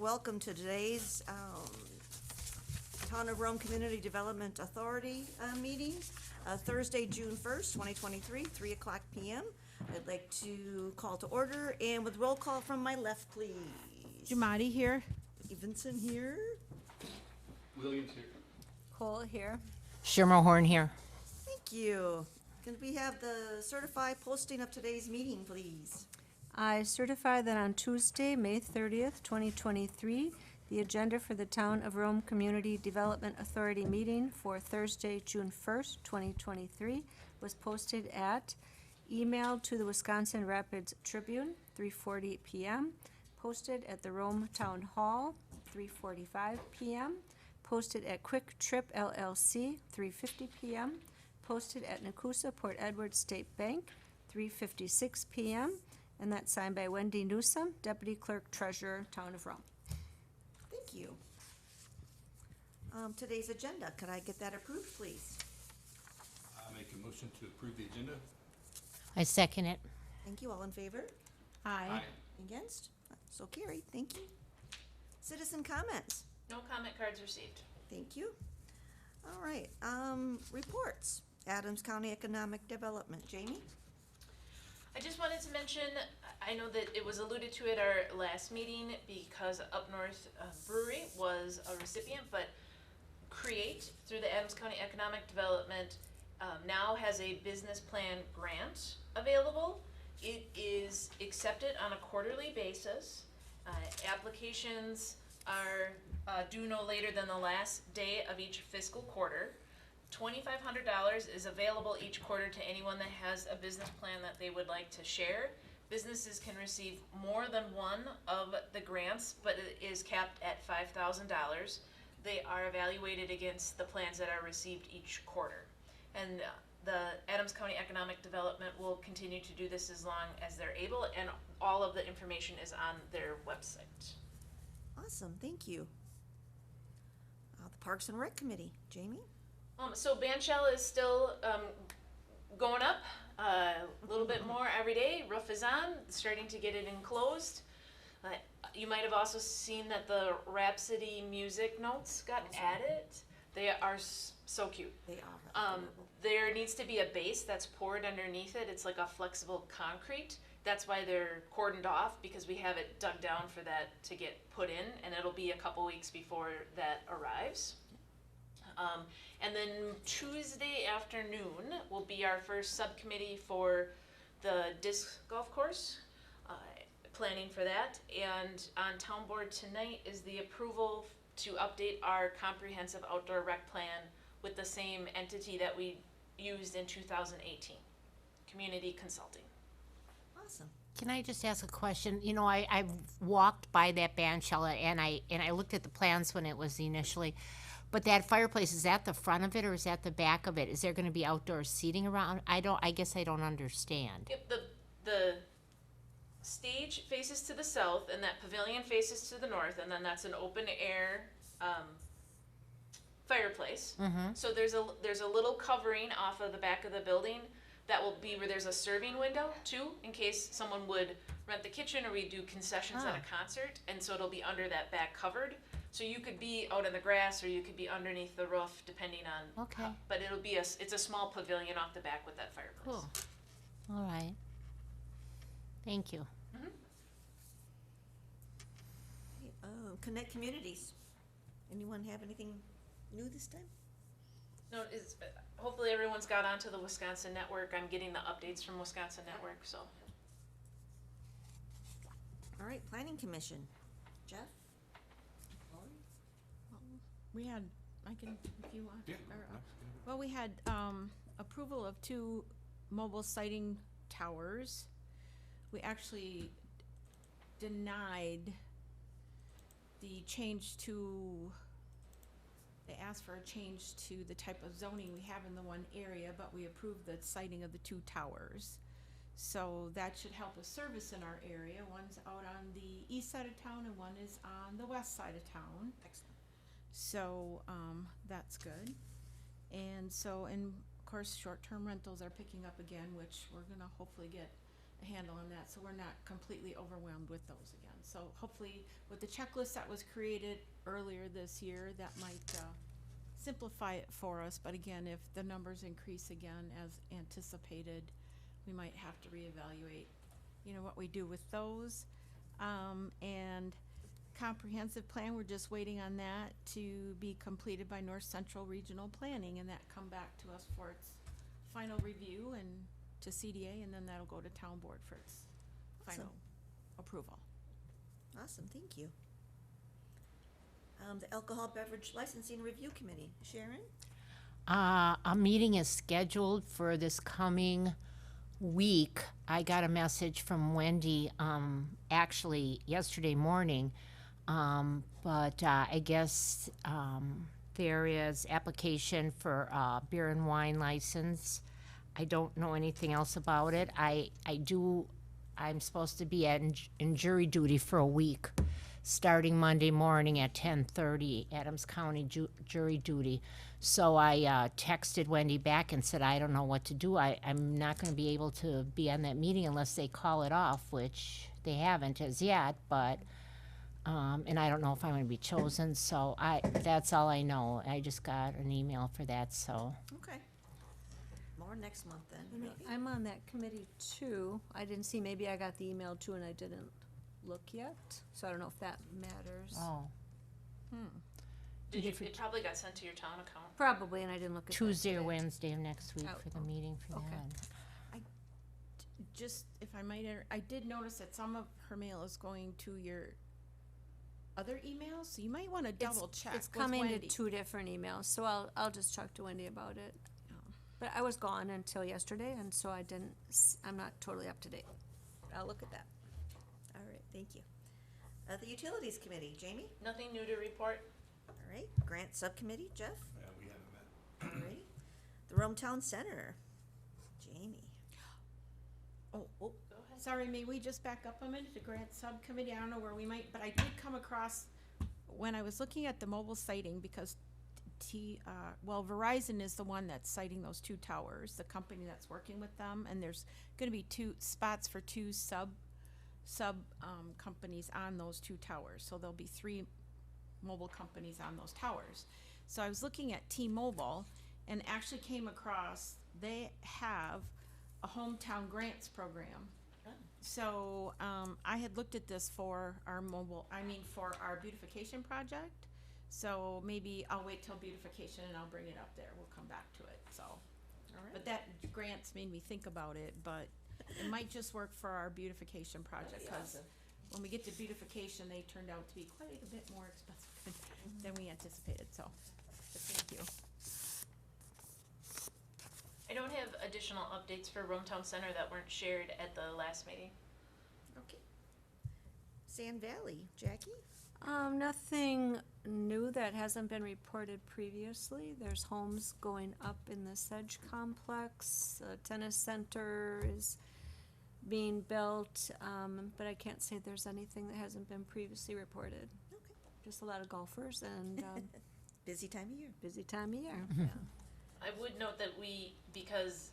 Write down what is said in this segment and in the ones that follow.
Welcome to today's Town of Rome Community Development Authority meeting, Thursday, June 1st, 2023, 3 o'clock p.m. I'd like to call to order, and with roll call from my left, please. Jamadi here. Stevenson here. Williams here. Cole here. Schermerhorn here. Thank you. Can we have the certified posting of today's meeting, please? I certify that on Tuesday, May 30th, 2023, the agenda for the Town of Rome Community Development Authority meeting for Thursday, June 1st, 2023, was posted at emailed to the Wisconsin Rapids Tribune, 3:40 p.m., posted at the Rome Town Hall, 3:45 p.m., posted at Quick Trip LLC, 3:50 p.m., posted at Nakusa Port Edward State Bank, 3:56 p.m., and that's signed by Wendy Newsom, Deputy Clerk Treasurer, Town of Rome. Thank you. Today's agenda, could I get that approved, please? I make a motion to approve the agenda. I second it. Thank you. All in favor? Aye. Against? So carried. Thank you. Citizen comments. No comment cards received. Thank you. All right, reports. Adams County Economic Development. Jamie? I just wanted to mention, I know that it was alluded to at our last meeting because Up North Brewery was a recipient, but Create, through the Adams County Economic Development, now has a business plan grant available. It is accepted on a quarterly basis. Applications are due no later than the last day of each fiscal quarter. $2,500 is available each quarter to anyone that has a business plan that they would like to share. Businesses can receive more than one of the grants, but it is capped at $5,000. They are evaluated against the plans that are received each quarter. And the Adams County Economic Development will continue to do this as long as they're able, and all of the information is on their website. Awesome, thank you. The Parks and Rec Committee. Jamie? So bandshell is still going up a little bit more every day. Roof is on, starting to get it enclosed. You might have also seen that the Rhapsody music notes got added. They are so cute. They are. There needs to be a base that's poured underneath it. It's like a flexible concrete. That's why they're cordoned off, because we have it dug down for that to get put in, and it'll be a couple weeks before that arrives. And then Tuesday afternoon will be our first subcommittee for the disc golf course, planning for that. And on town board tonight is the approval to update our comprehensive outdoor rec plan with the same entity that we used in 2018, Community Consulting. Awesome. Can I just ask a question? You know, I've walked by that bandshell and I looked at the plans when it was initially, but that fireplace, is that the front of it or is that the back of it? Is there going to be outdoor seating around? I guess I don't understand. Yep, the stage faces to the south, and that pavilion faces to the north, and then that's an open air fireplace. Mm-hmm. So there's a little covering off of the back of the building that will be where there's a serving window too, in case someone would rent the kitchen or we do concessions at a concert, and so it'll be under that back covered. So you could be out in the grass or you could be underneath the roof, depending on. Okay. But it'll be it's a small pavilion off the back with that fireplace. Cool. All right. Thank you. Connect Communities. Anyone have anything new this time? No, hopefully everyone's got onto the Wisconsin Network. I'm getting the updates from Wisconsin Network, so. All right, Planning Commission. Jeff? We had, I can, if you want. Yeah. Well, we had approval of 2 mobile sighting towers. We actually denied the change to, they asked for a change to the type of zoning we have in the one area, but we approved the siting of the 2 towers. So that should help with service in our area. One's out on the east side of town and one is on the west side of town. Excellent. So that's good. And so, and of course, short-term rentals are picking up again, which we're gonna hopefully get a handle on that, so we're not completely overwhelmed with those again. So hopefully with the checklist that was created earlier this year, that might simplify it for us. But again, if the numbers increase again as anticipated, we might have to reevaluate, what we do with those. And comprehensive plan, we're just waiting on that to be completed by North Central Regional Planning, and that come back to us for its final review and to CDA, and then that'll go to town board for its final approval. Awesome, thank you. The Alcohol Beverage Licensing Review Committee, Sharon? A meeting is scheduled for this coming week. I got a message from Wendy, actually yesterday morning, but I guess there is application for beer and wine license. I don't know anything else about it. I'm supposed to be in jury duty for a week, starting Monday morning at 10:30, Adams County jury duty. So I texted Wendy back and said, I don't know what to do. I'm not going to be able to be on that meeting unless they call it off, which they haven't as yet, but, and I don't know if I'm going to be chosen, so that's all I know. I just got an email for that, so. Okay. More next month then, maybe? I'm on that committee too. I didn't see, maybe I got the email too and I didn't look yet, so I don't know if that matters. Oh. It probably got sent to your town account. Probably, and I didn't look at that Tuesday or today. Wednesday of next week Oh, for the meeting for okay. that. Just, if I might, I did notice that some of her mail is going to your other emails, so you might want to double check It's with coming to Wendy. 2 different emails, so I'll just talk to Wendy about it. But I was gone until yesterday, and so I'm not totally up to date. I'll look at that. All right, thank you. The Utilities Committee, Jamie? Nothing new to report. All right. Grant Subcommittee, Jeff? We haven't met. All right. The Rome Town Center, Jamie? Oh, Go ahead. sorry, may we just back up a minute? The grant subcommittee, I don't know where we might, but I did come across, when I was looking at the mobile siting, because Verizon is the one that's siting those 2 towers, the company that's working with them, and there's gonna be 2 spots for 2 sub companies on those 2 towers, so there'll be 3 mobile companies on those towers. So I was looking at T-Mobile and actually came across, they have a hometown grants program. So I had looked at this for our for our beautification project. So maybe I'll wait till beautification and I'll bring it up there. We'll come back to it, so. All right. But that grants made me think about it, but it might just work for our beautification project, because when we get to beautification, they turned out to be quite a bit more expensive than we anticipated, so, but thank you. I don't have additional updates for Rome Town Center that weren't shared at the last meeting. Okay. Sand Valley, Jackie? Nothing new that hasn't been reported previously. There's homes going up in the Sedge complex. A tennis center is being built, but I can't say there's anything that hasn't been previously reported. Okay. Just a lot of golfers and Busy time of year. busy time of year. Yeah. I would note that because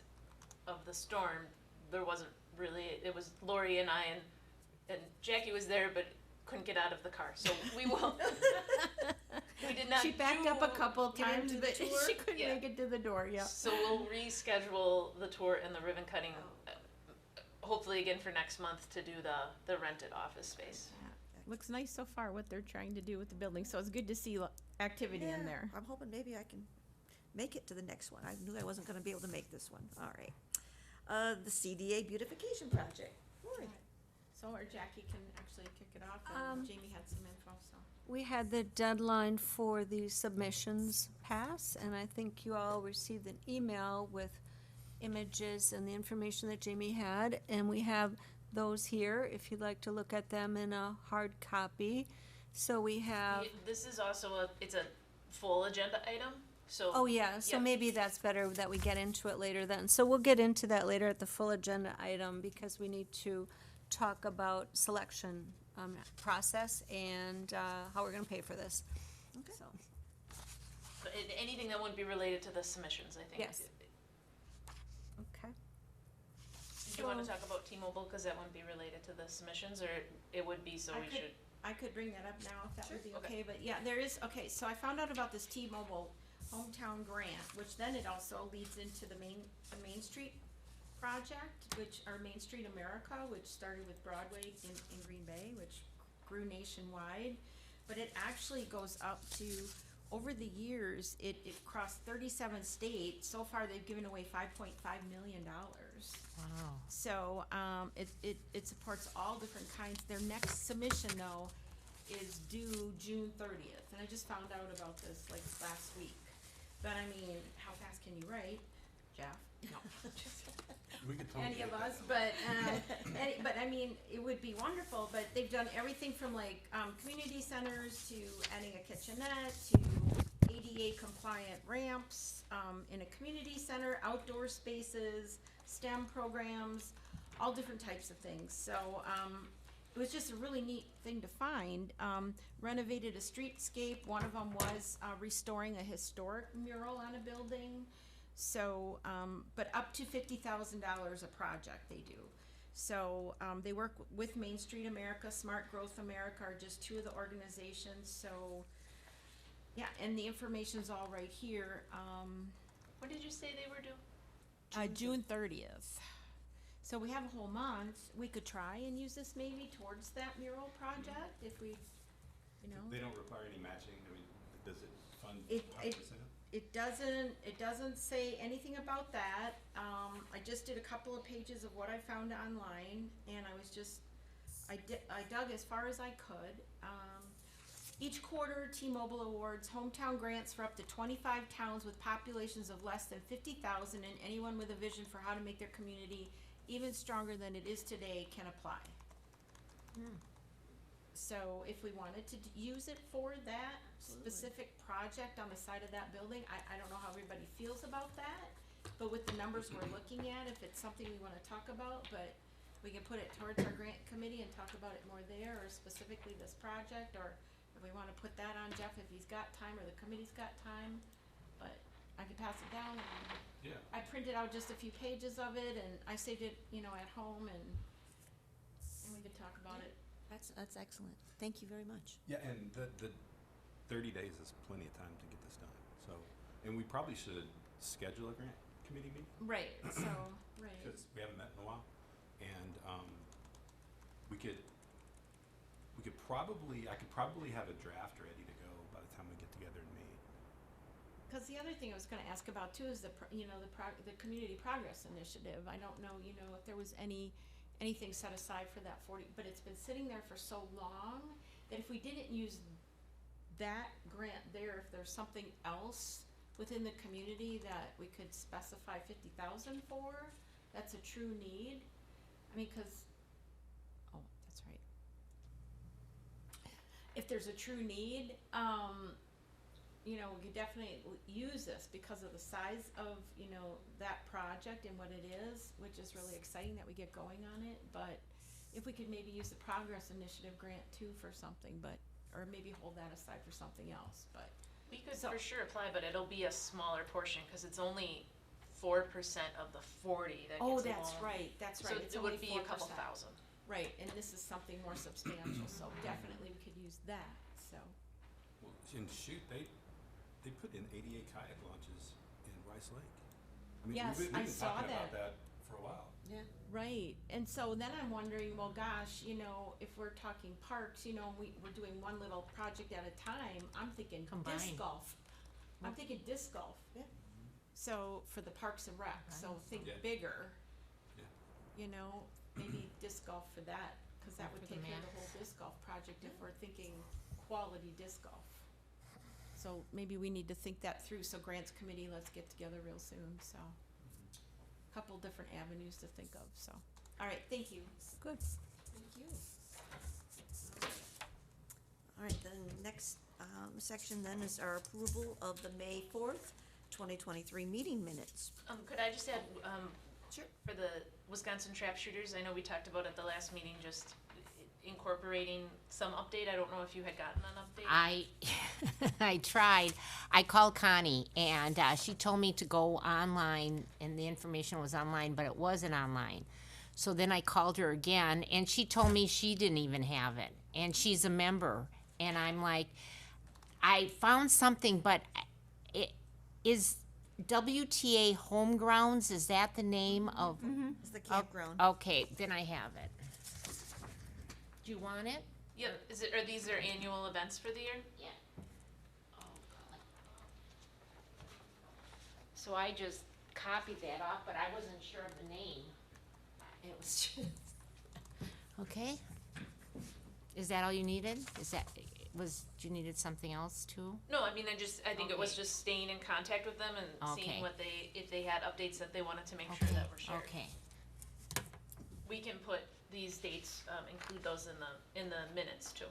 of the storm, there wasn't really, it was Lori and I, and Jackie was there, but couldn't get out of the car, so we will. We did not. She backed up a couple get times, into the but tour. she couldn't Yeah. make it to the door, yeah. So we'll reschedule the tour and the ribbon cutting, hopefully again for next month, to do the rented office space. Looks nice so far, what they're trying to do with the building, so it's good to see activity in Yeah, there. I'm hoping maybe I can make it to the next one. I knew I wasn't gonna be able to make this one. All right. The CDA beautification project. Lori? So our Jackie can actually kick it off, and Jamie had some info, so. We had the deadline for the submissions pass, and I think you all received an email with images and the information that Jamie had, and we have those here if you'd like to look at them in a hard copy. So we have, This is also it's a full agenda item, so. oh yeah, so Yep. maybe that's better that we get into it later then. So we'll get into that later at the full agenda item, because we need to talk about selection process and how we're gonna pay for this. Okay. So, But anything that wouldn't be related to the submissions, I think. Yes. okay. you wanna so talk about T-Mobile, cause that wouldn't be related to the submissions, or it would be, so I we could- should? I could bring that up now if that would be Sure, okay, but yeah, there is, okay, so I found out about this T-Mobile hometown grant, which then it also leads into the Main Street project, or Main Street America, which started with Broadway in Green Bay, which grew nationwide. But it actually goes up to, over the years, it crossed 37 states. So far, they've given away $5.5 million. Wow. So, it supports all different kinds. Their next submission, though, is due June 30th. And I just found out about this like last week. But I mean, how fast can you write, Jeff? No. We could totally Any of get that us, done. but I mean, it would be wonderful, but they've done everything from like, community centers to adding a kitchenette to ADA compliant ramps, in a community center, outdoor spaces, STEM programs, all different types of things, so, it was just a really neat thing to find, renovated a streetscape, one of them was, restoring a historic mural on a building. So, but up to $50,000 a project they do. So, they work with Main Street America, Smart Growth America are just two of the organizations, so, yeah, and the information's all right here, When did you say they were due? June 30th. So we have a whole month, we could try and use this maybe towards that mural project, if we, you know. They don't require any matching, I mean, does it fund It- 100%? It doesn't say anything about that. I just did a couple of pages of what I found online, and I dug as far as I could. Each quarter, T-Mobile awards hometown grants for up to 25 towns with populations of less than 50,000, and anyone with a vision for how to make their community even stronger than it is today can apply. So if we wanted to use it for that specific project on the side of that building, I don't know how everybody feels about that. But with the numbers we're looking at, if it's something we wanna talk about, but we can put it towards our grant committee and talk about it more there, or specifically this project, or if we wanna put that on Jeff if he's got time, or the committee's got time. But I can pass it down, and Yeah, I printed out just a few pages of it, and I saved it, at home, and we could talk about it. That's excellent. Thank you very much. yeah, and the 30 days is plenty of time to get this done, so, and we probably should schedule a grant committee meeting, Right, so, right. because we haven't met in a while, and, we could probably, I could probably have a draft ready to go by the time we get together in May. Cause the other thing I was gonna ask about too is the community progress initiative. I don't know, if there was anything set aside for that 40, but it's been sitting there for so long that if we didn't use that grant there, if there's something else within the community that we could specify 50,000 for, that's a true need. I mean, cause, oh, that's right. If there's a true need, we could definitely use this because of the size of, that project and what it is, which is really exciting that we get going on it, but if we could maybe use the Progress Initiative grant too for something, or maybe hold that aside for something else, but. We could So- for sure apply, but it'll be a smaller portion, cause it's only 4% of the 40 that gets Oh, a that's loan. right, that's right, it's So it only would be a 4%. couple thousand. Right, and this is something more substantial, so definitely we could use that, so. Well, and shoot, they put in 88 kayak launches in Rice Lake. I mean, Yes, we've I been saw talking about that. that for a while. Yeah. Right, and so then I'm wondering, well, gosh, if we're talking parks, we're doing one little project at a time, I'm thinking Combine. disc golf. I'm thinking disc golf. Yeah. So, for the Parks and Rec, so think Yeah. bigger. Yeah. Maybe disc golf for that, cause that Or would for the take care of the whole mats. disc golf project if we're thinking quality disc golf. So maybe we need to think that through, so grants committee, let's get together real soon, so. Couple different avenues to think of, so, alright, thank you. Good. Thank you. All right, the next section then is our approval of the May 4th, 2023 meeting minutes. Could I just add, Sure. for the Wisconsin trap shooters, I know we talked about at the last meeting, just incorporating some update. I don't know if you had gotten an update. I tried. I called Connie, and she told me to go online, and the information was online, but it wasn't online. So then I called her again, and she told me she didn't even have it, and she's a member. And I'm like, I found something, but it is WTA Homegrounds. Is that the name of? It's the campground. Okay, then I have it. Do you want it? Yep, are these their annual events for the year? Yeah. Oh, golly. So I just copied that off, but I wasn't sure of the name. It was just. Okay. Is that all you needed? You needed something else too? No, I mean, I think it was Okay. just staying in contact with them and Okay. seeing if they had updates that they wanted to make sure that were shared. Okay. We can put these dates, include those in the minutes too.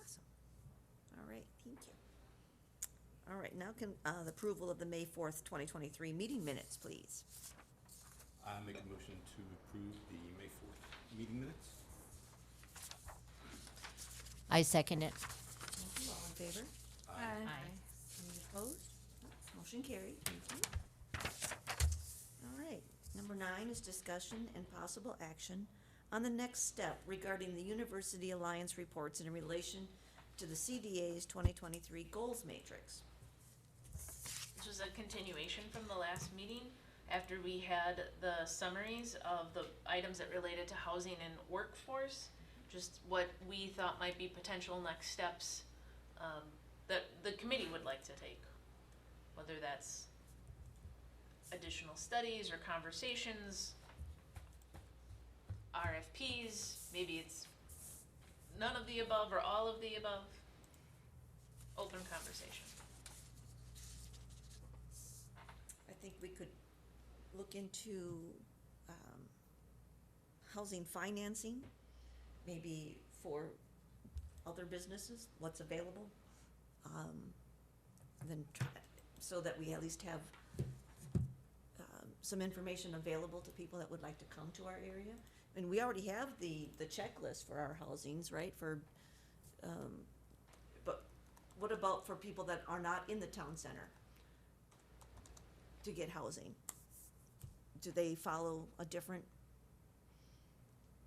Awesome. All right, thank you. All right, now can, the approval of the May 4th, 2023 meeting minutes, please. I make a motion to approve the May 4th meeting minutes. I second it. Thank you, all in favor? Aye. Any opposed? Motion carried, thank you. All right, number 9 is discussion and possible action on the next step regarding the University Alliance reports in relation to the CDA's 2023 goals matrix. This was a continuation from the last meeting, after we had the summaries of the items that related to housing and workforce, just what we thought might be potential next steps, that the committee would like to take. Whether that's additional studies or conversations, RFPs, maybe it's none of the above or all of the above. Open conversation. I think we could look into housing financing, maybe for other businesses, what's available. Then try, so that we at least have some information available to people that would like to come to our area. And we already have the checklist for our housings, right, but what about for people that are not in the town center to get housing? Do they follow a different,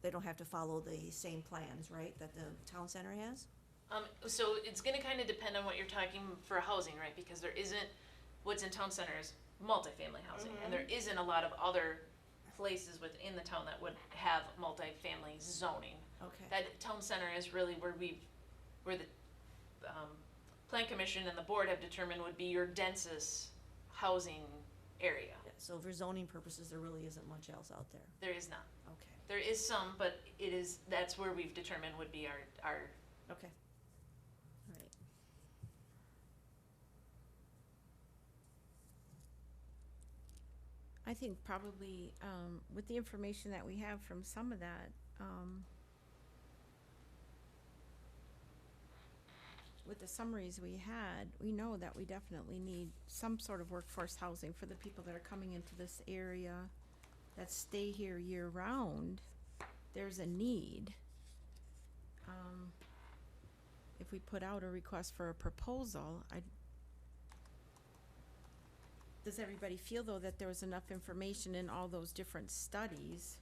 they don't have to follow the same plans, right, that the town center has? So it's gonna kinda depend on what you're talking for housing, right, because there isn't, what's in town center is multifamily housing, and there isn't a lot of other places within the town that would have multifamily zoning. Okay. That town center is really where the, plan commission and the board have determined would be your densest housing area. Yeah, so for zoning purposes, there really isn't much else out there. There is not. Okay, There is some, but that's where we've determined would be our okay. All right. I think probably, with the information that we have from some of that, with the summaries we had, we know that we definitely need some sort of workforce housing for the people that are coming into this area that stay here year round. There's a need. If we put out a request for a proposal, does everybody feel though that there was enough information in all those different studies?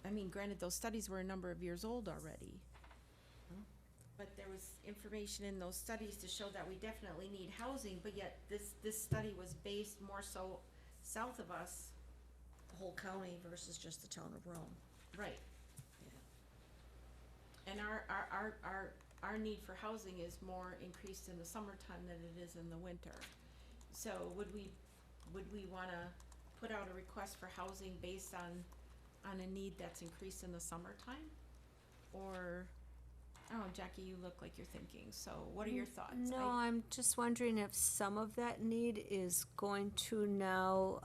I mean, granted, those studies were a number of years old already. But there was information in those studies to show that we definitely need housing, but yet this study was based more so south of us. The whole county versus just the town of Rome. Right. Yeah. And our need for housing is more increased in the summertime than it is in the winter. So would we wanna put out a request for housing based on a need that's increased in the summertime? Or, I don't know, Jackie, you look like you're thinking, so what are your thoughts? No, I'm just wondering if some of that need is going to now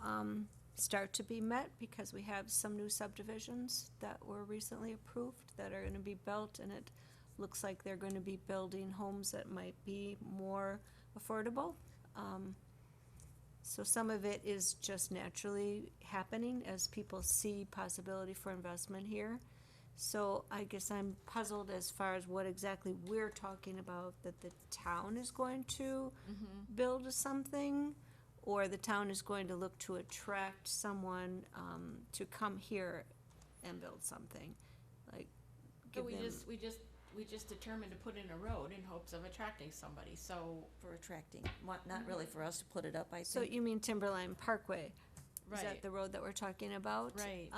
start to be met because we have some new subdivisions that were recently approved that are gonna be built, and it looks like they're gonna be building homes that might be more affordable. So some of it is just naturally happening as people see possibility for investment here. So I guess I'm puzzled as far as what exactly we're talking about, that the town is going to build something, or the town is going to look to attract someone, to come here and build something, like, So give we them. we just determined to put in a road in hopes of attracting somebody, so. For attracting, not really for us to put it up, I So think. you mean Timberline Parkway? Is Right. that the road that we're talking about? Right.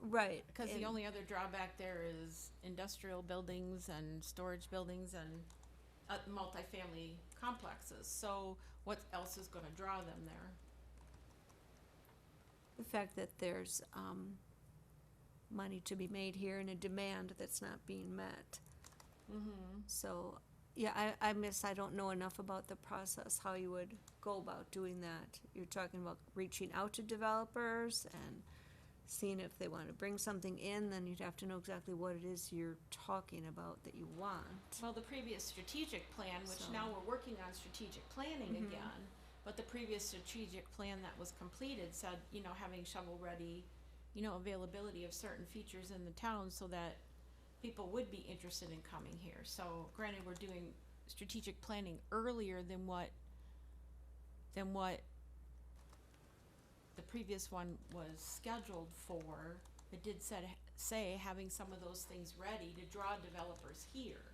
Right. Because the and- only other drawback there is industrial buildings and storage buildings and multifamily complexes. So what else is gonna draw them there? The fact that there's, money to be made here and a demand that's not being met. Mm-hmm. So, yeah, I don't know enough about the process, how you would go about doing that. You're talking about reaching out to developers and seeing if they wanna bring something in, then you'd have to know exactly what it is you're talking about that you want. Well, the previous strategic plan, which So- now we're working on strategic planning Mhm. again, but the previous strategic plan that was completed said, having shovel-ready, availability of certain features in the town so that people would be interested in coming here. So granted, we're doing strategic planning earlier than what the previous one was scheduled for. It did say having some of those things ready to draw developers here.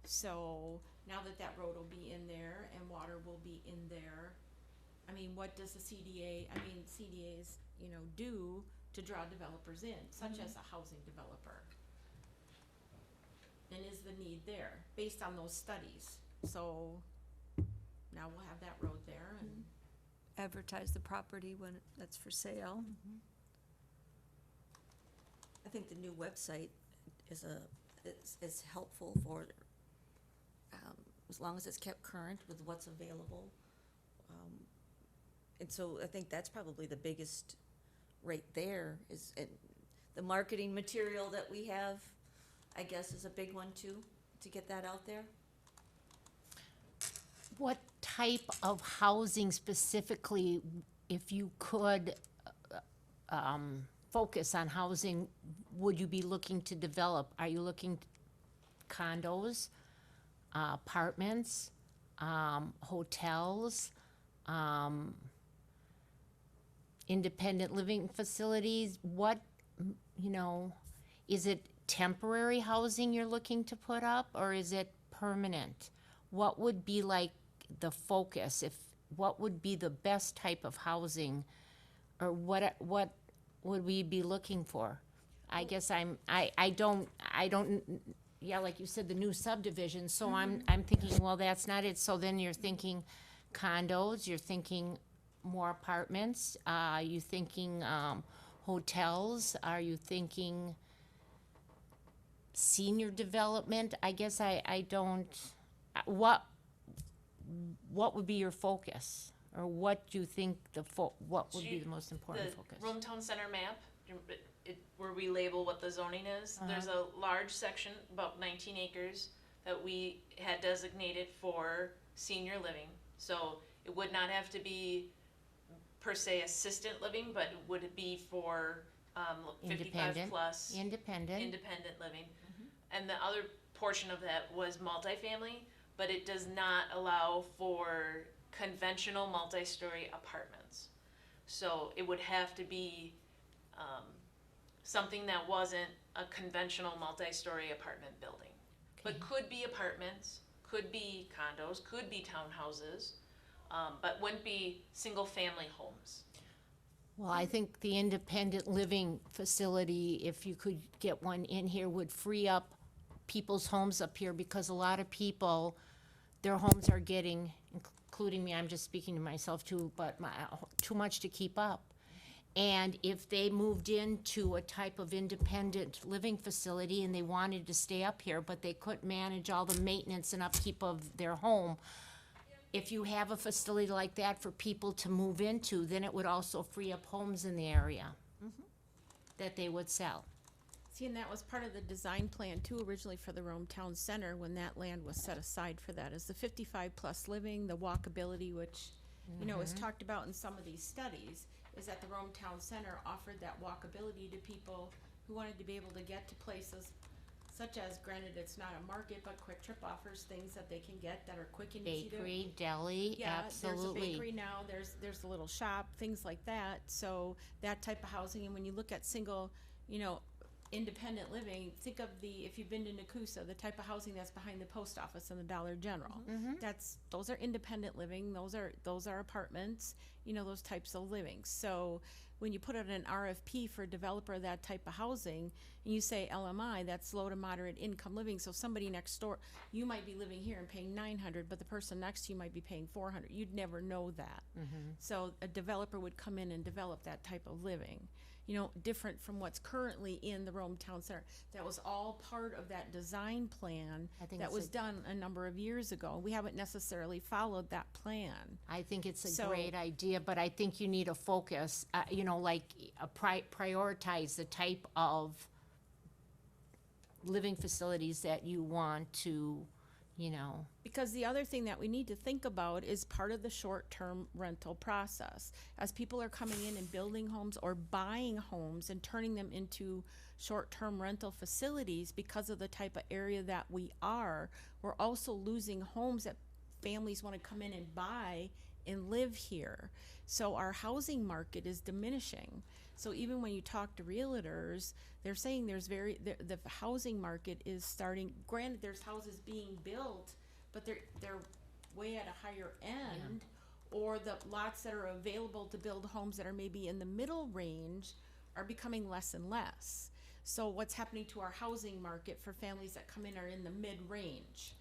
So now that road will be in there and water will be in there, I mean, what does the CDAs, do to draw developers in, such as a housing developer? And is the need there, based on those studies? So now we'll have that road there and. Advertise the property when that's for sale. I think the new website is helpful for, as long as it's kept current with what's available. And so I think that's probably the biggest right there is, the marketing material that we have, I guess, is a big one too, to get that out there. What type of housing specifically, if you could focus on housing, would you be looking to develop? Are you looking condos, apartments, hotels, independent living facilities? What, is it temporary housing you're looking to put up, or is it permanent? What would be like the focus, what would be the best type of housing, or what would we be looking for? I guess I don't, yeah, like you said, the new subdivision, so I'm thinking, well, that's not it. So then you're thinking condos, you're thinking more apartments, you thinking hotels, are you thinking senior development? I guess I don't, what would be your focus? Or what do you think what would be the most important focus? The Rome Town Center map, where we label what the zoning is, there's a large section, about 19 acres, that we had designated for senior living. So it would not have to be per se assisted living, but would it be for 55 Independent. plus Independent. independent living. And the other portion of that was multifamily, but it does not allow for conventional multi-story apartments. So it would have to be something that wasn't a conventional multi-story apartment building. But could be apartments, could be condos, could be townhouses, but wouldn't be single-family homes. Well, I think the independent living facility, if you could get one in here, would free up people's homes up here, because a lot of people, their homes are getting, including me, I'm just speaking to myself too, but too much to keep up. And if they moved into a type of independent living facility and they wanted to stay up here, but they couldn't manage all the maintenance and upkeep of their home, if you have a facility like that for people to move into, then it would also free up homes in the area that they would sell. See, and that was part of the design plan too, originally for the Rome Town Center, when that land was set aside for that, is the 55 plus living, the walkability, which, is talked about in some of these studies, is that the Rome Town Center offered that walkability to people who wanted to be able to get to places such as, granted, it's not a market, but Quick Trip offers things that they can get that are quick and easy to. Bakery, deli, Yeah, absolutely. there's a bakery now, there's a little shop, things like that, so that type of housing, and when you look at single, independent living, think of if you've been to Nakusa, the type of housing that's behind the post office and the Dollar General. Those are independent living, those are apartments, those types of living. So when you put out an RFP for a developer of that type of housing, and you say LMI, that's low to moderate income living, so somebody next door, you might be living here and paying $900, but the person next to you might be paying $400. You'd never know that. So a developer would come in and develop that type of living, different from what's currently in the Rome Town Center. That was all part of that design plan I think that it's was a- done a number of years ago. We haven't necessarily followed that plan. I think it's a So- great idea, but I think you need a focus, prioritize the type of living facilities that you want to, Because the other thing that we need to think about is part of the short-term rental process. As people are coming in and building homes or buying homes and turning them into short-term rental facilities because of the type of area that we are, we're also losing homes that families want to come in and buy and live here. So our housing market is diminishing. So even when you talk to realtors, they're saying the housing market is starting, granted, there's houses being built, but they're way at a higher end, or the lots that are available to build homes that are maybe in the middle range are becoming less and less. So what's happening to our housing market for families that come in are in the mid-range?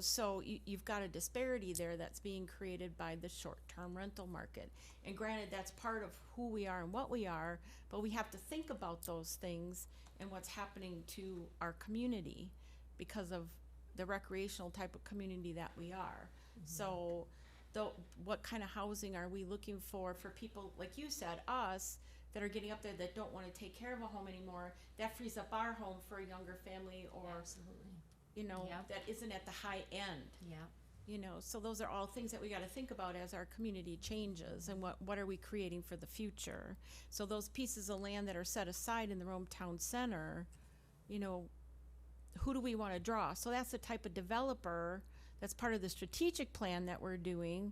So you've got a disparity there that's being created by the short-term rental market. And granted, that's part of who we are and what we are, but we have to think about those things and what's happening to our community because of the recreational type of community that we are. So what kind of housing are we looking for people, like you said, us, that are getting up there that don't want to take care of a home anymore? That frees up our home for a younger family, or Absolutely. that isn't at the high end. Yeah. So those are all things that we got to think about as our community changes, and what are we creating for the future. So those pieces of land that are set aside in the Rome Town Center, who do we want to draw? So that's the type of developer that's part of the strategic plan that we're doing,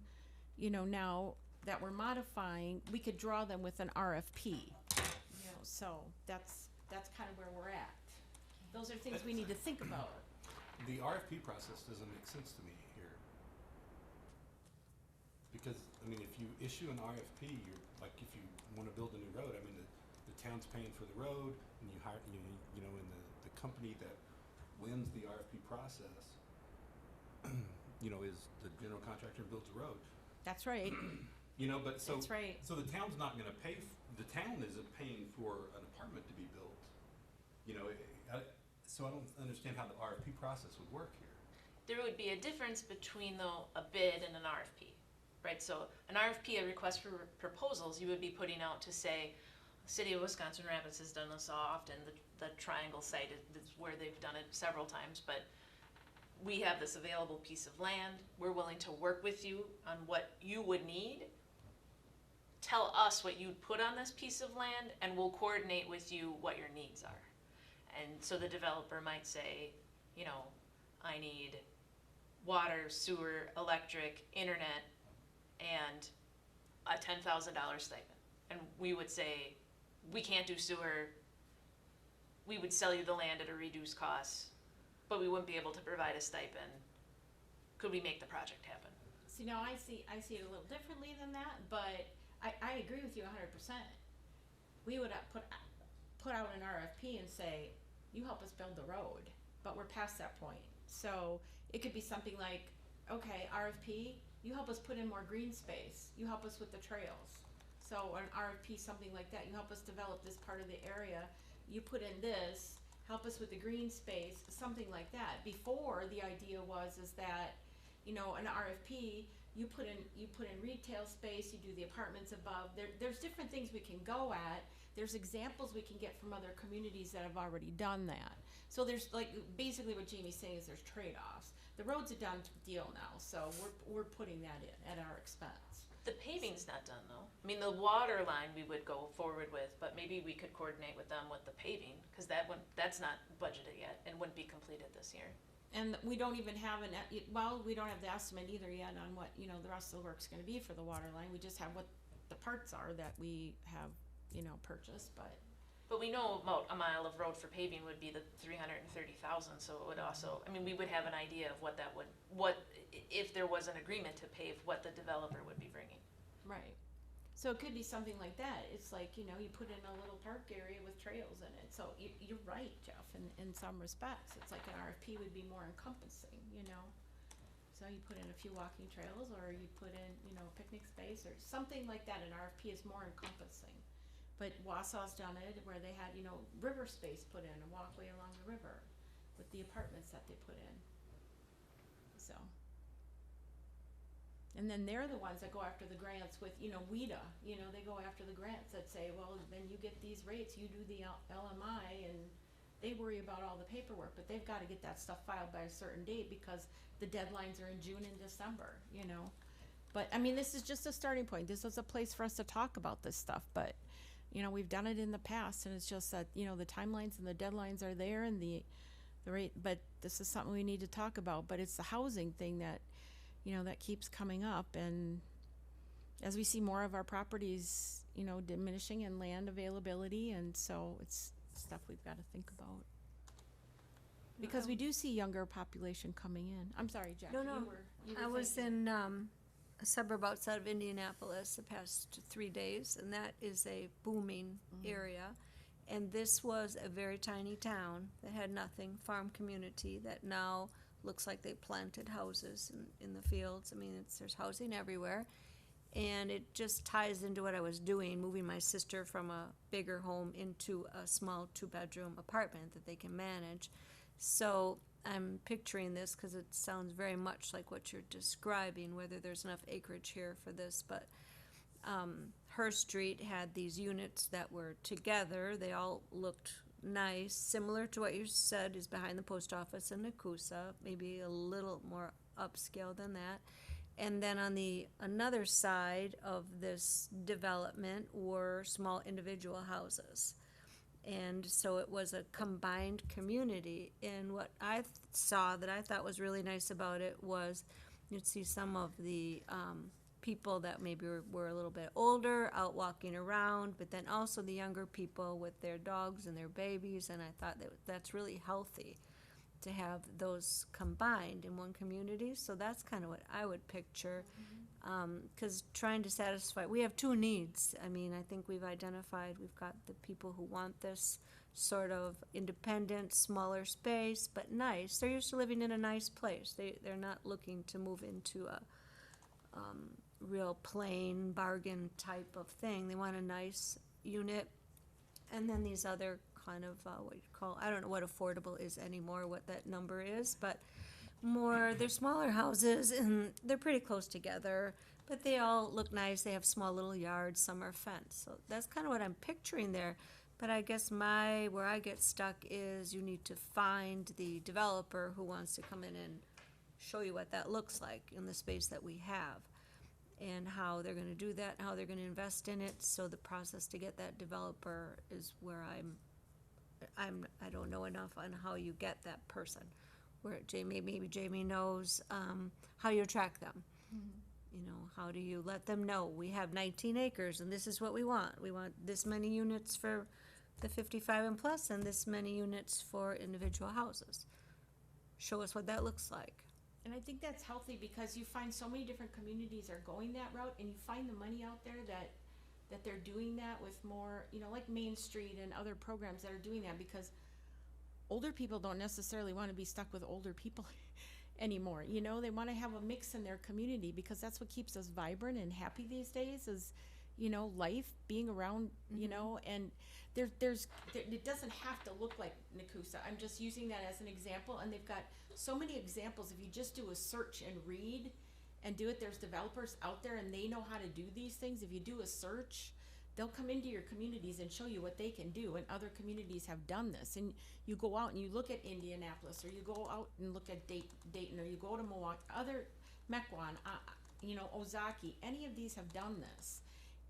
now that we're modifying. We could draw them with an RFP, so that's kind of where we're at. Those are things we need to think about. The RFP process doesn't make sense to me here. Because, if you issue an RFP, if you want to build a new road, the town's paying for the road, and you hire, and the company that wins the RFP process, is the general contractor and builds the road. That's right. But so. That's right. So the town's not gonna pay, the town isn't paying for an apartment to be built. So I don't understand how the RFP process would work here. There would be a difference between a bid and an RFP, right? So an RFP, a request for proposals, you would be putting out to say, the City of Wisconsin Rapids has done this often, the Triangle site is where they've done it several times, but we have this available piece of land, we're willing to work with you on what you would need. Tell us what you'd put on this piece of land, and we'll coordinate with you what your needs are. And so the developer might say, I need water, sewer, electric, internet, and a $10,000 stipend. And we would say, we can't do sewer, we would sell you the land at a reduced cost, but we wouldn't be able to provide a stipend. Could we make the project happen? See, now I see it a little differently than that, but I agree with you 100%. We would put out an RFP and say, you help us build the road, but we're past that point. So it could be something like, okay, RFP, you help us put in more green space, you help us with the trails. So an RFP, something like that, you help us develop this part of the area, you put in this, help us with the green space, something like that. Before, the idea is that, an RFP, you put in retail space, you do the apartments above, there's different things we can go at. There's examples we can get from other communities that have already done that. So there's basically what Jamie's saying is there's trade-offs. The road's a done deal now, so we're putting that in at our expense. The paving's not done though. I mean, the water line we would go forward with, but maybe we could coordinate with them with the paving, cause that's not budgeted yet and wouldn't be completed this year. And we don't even have we don't have the estimate either yet on what, you know, the rest of the work's gonna be for the water line. We just have what the parts are that we have, you know, purchased, but. But we know about a mile of road for paving would be the 330,000, so it would also, I mean, we would have an idea of what that would, if there was an agreement to pave, what the developer would be bringing. Right. So it could be something like that. It's like, you know, you put in a little park area with trails in it. So you're right, Jeff, in some respects. It's like an RFP would be more encompassing, you know? So you put in a few walking trails, or you put in, you know, picnic space or something like that. An RFP is more encompassing. But Wausau's done it where they had, you know, river space put in, a walkway along the river with the apartments that they put in. So. And then they're the ones that go after the grants with, you know, WIDA, you know, they go after the grants that say, well, then you get these rates, you do the LMI, and they worry about all the paperwork, but they've gotta get that stuff filed by a certain date because the deadlines are in June and December, you know? But, I mean, this is just a starting point. This is a place for us to talk about this stuff, but, you know, we've done it in the past, and it's just that, you know, the timelines and the deadlines are there and the rate, but this is something we need to talk about. But it's the housing thing that, you know, that keeps coming up, and as we see more of our properties, you know, diminishing in land availability, and so it's stuff we've got to think about. Because we do see younger population coming in. I'm sorry, Jackie. No, no. You I were was thinking. in a suburb outside of Indianapolis the past 3 days, and that is a booming area. And this was a very tiny town that had nothing, farm community, that now looks like they planted houses in the fields. I mean, there's housing everywhere. And it just ties into what I was doing, moving my sister from a bigger home into a small 2-bedroom apartment that they can manage. So I'm picturing this because it sounds very much like what you're describing, whether there's enough acreage here for this. But her street had these units that were together. They all looked nice, similar to what you said is behind the post office in Nakusa, maybe a little more upscale than that. And then on the another side of this development were small individual houses. And so it was a combined community. And what I saw that I thought was really nice about it was you'd see some of the people that maybe were a little bit older out walking around, but then also the younger people with their dogs and their babies. And I thought that's really healthy to have those combined in one community. So that's kind of what I would picture. Because trying to satisfy, we have 2 needs. I mean, I think we've identified, we've got the people who want this sort of independent, smaller space, but nice. They're used to living in a nice place. They're not looking to move into a real plain bargain type of thing. They want a nice unit. And then these other kind of, what you call, I don't know what affordable is anymore, what that number is, but they're smaller houses and they're pretty close together, but they all look nice. They have small little yards, some are fenced. So that's kind of what I'm picturing there. But I guess where I get stuck is you need to find the developer who wants to come in and show you what that looks like in the space that we have, and how they're gonna do that, how they're gonna invest in it. So the process to get that developer is where I don't know enough on how you get that person. Where maybe Jamie knows how you attract them. You know, how do you let them know we have 19 acres and this is what we want. We want this many units for the 55 and plus and this many units for individual houses. Show us what that looks like. And I think that's healthy because you find so many different communities are going that route, and you find the money out there that they're doing that with more, you know, like Main Street and other programs that are doing that, because older people don't necessarily want to be stuck with older people anymore. You know, they want to have a mix in their community because that's what keeps us vibrant and happy these days is, you know, life, being around, you know, and it doesn't have to look like Nakusa. I'm just using that as an example, and they've got so many examples. If you just do a search and read and do it, there's developers out there and they know how to do these things. If you do a search, they'll come into your communities and show you what they can do, and other communities have done this. And you go out and you look at Indianapolis, or you go out and look at Dayton, or you go to Milwaukee, Mequon, Ozaki, any of these have done this.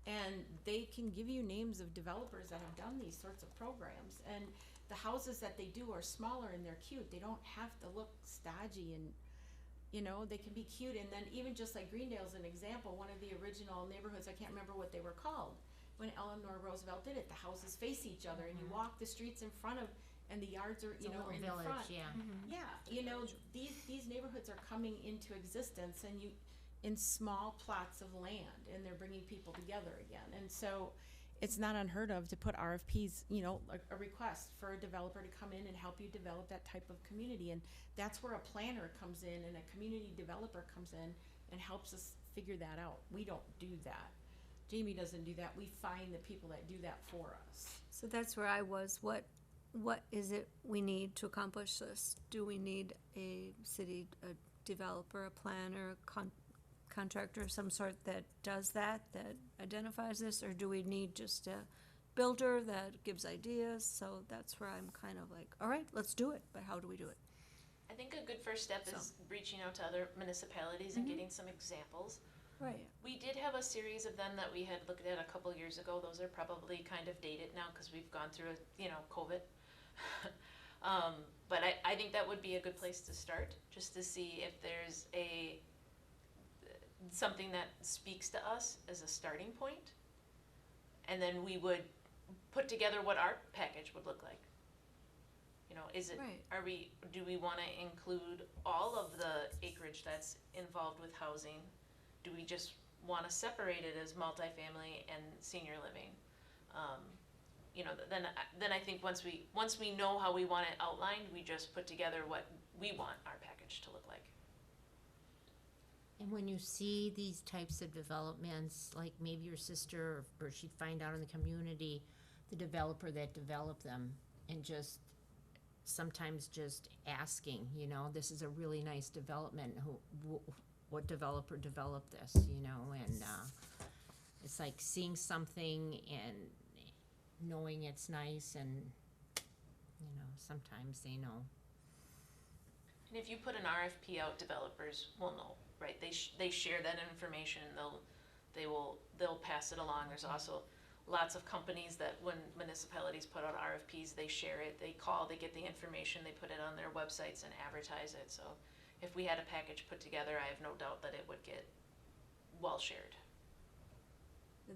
And they can give you names of developers that have done these sorts of programs. And the houses that they do are smaller and they're cute. They don't have to look stodgy and, they can be cute. And then even just like Greendale's an example, one of the original neighborhoods, I can't remember what they were called, when Eleanor Roosevelt did it, the houses face each other and you walk the streets in front of, and the yards are, It's a little in village, front. yeah. Yeah, these neighborhoods are coming into existence and in small plots of land, and they're bringing people together again. And so it's not unheard of to put RFPs, a request for a developer to come in and help you develop that type of community. And that's where a planner comes in and a community developer comes in and helps us figure that out. We don't do that. Jamie doesn't do that. We find the people that do that for us. So that's where I was. What is it we need to accomplish this? Do we need a developer, a planner, a contractor of some sort that does that identifies this, or do we need just a builder that gives ideas? So that's where I'm kind of like, all right, let's do it, but how do we do it? I think a good first step is reaching out to other municipalities and getting some examples. Right. We did have a series of them that we had looked at a couple years ago. Those are probably kind of dated now because we've gone through, COVID. But I think that would be a good place to start, just to see if there's something that speaks to us as a starting point. And then we would put together what our package would look like. Is it, Right. do we want to include all of the acreage that's involved with housing? Do we just want to separate it as multifamily and senior living? Then I think once we know how we want it outlined, we just put together what we want our package to look like. And when you see these types of developments, like maybe your sister, or she'd find out in the community, the developer that developed them, and just sometimes just asking, this is a really nice development, what developer developed this, and it's like seeing something and knowing it's nice, and sometimes they know. And if you put an RFP out, developers will know, right? They share that information. They'll pass it along. There's also lots of companies that when municipalities put out RFPs, they share it. They call, they get the information, they put it on their websites and advertise it. So if we had a package put together, I have no doubt that it would get well shared.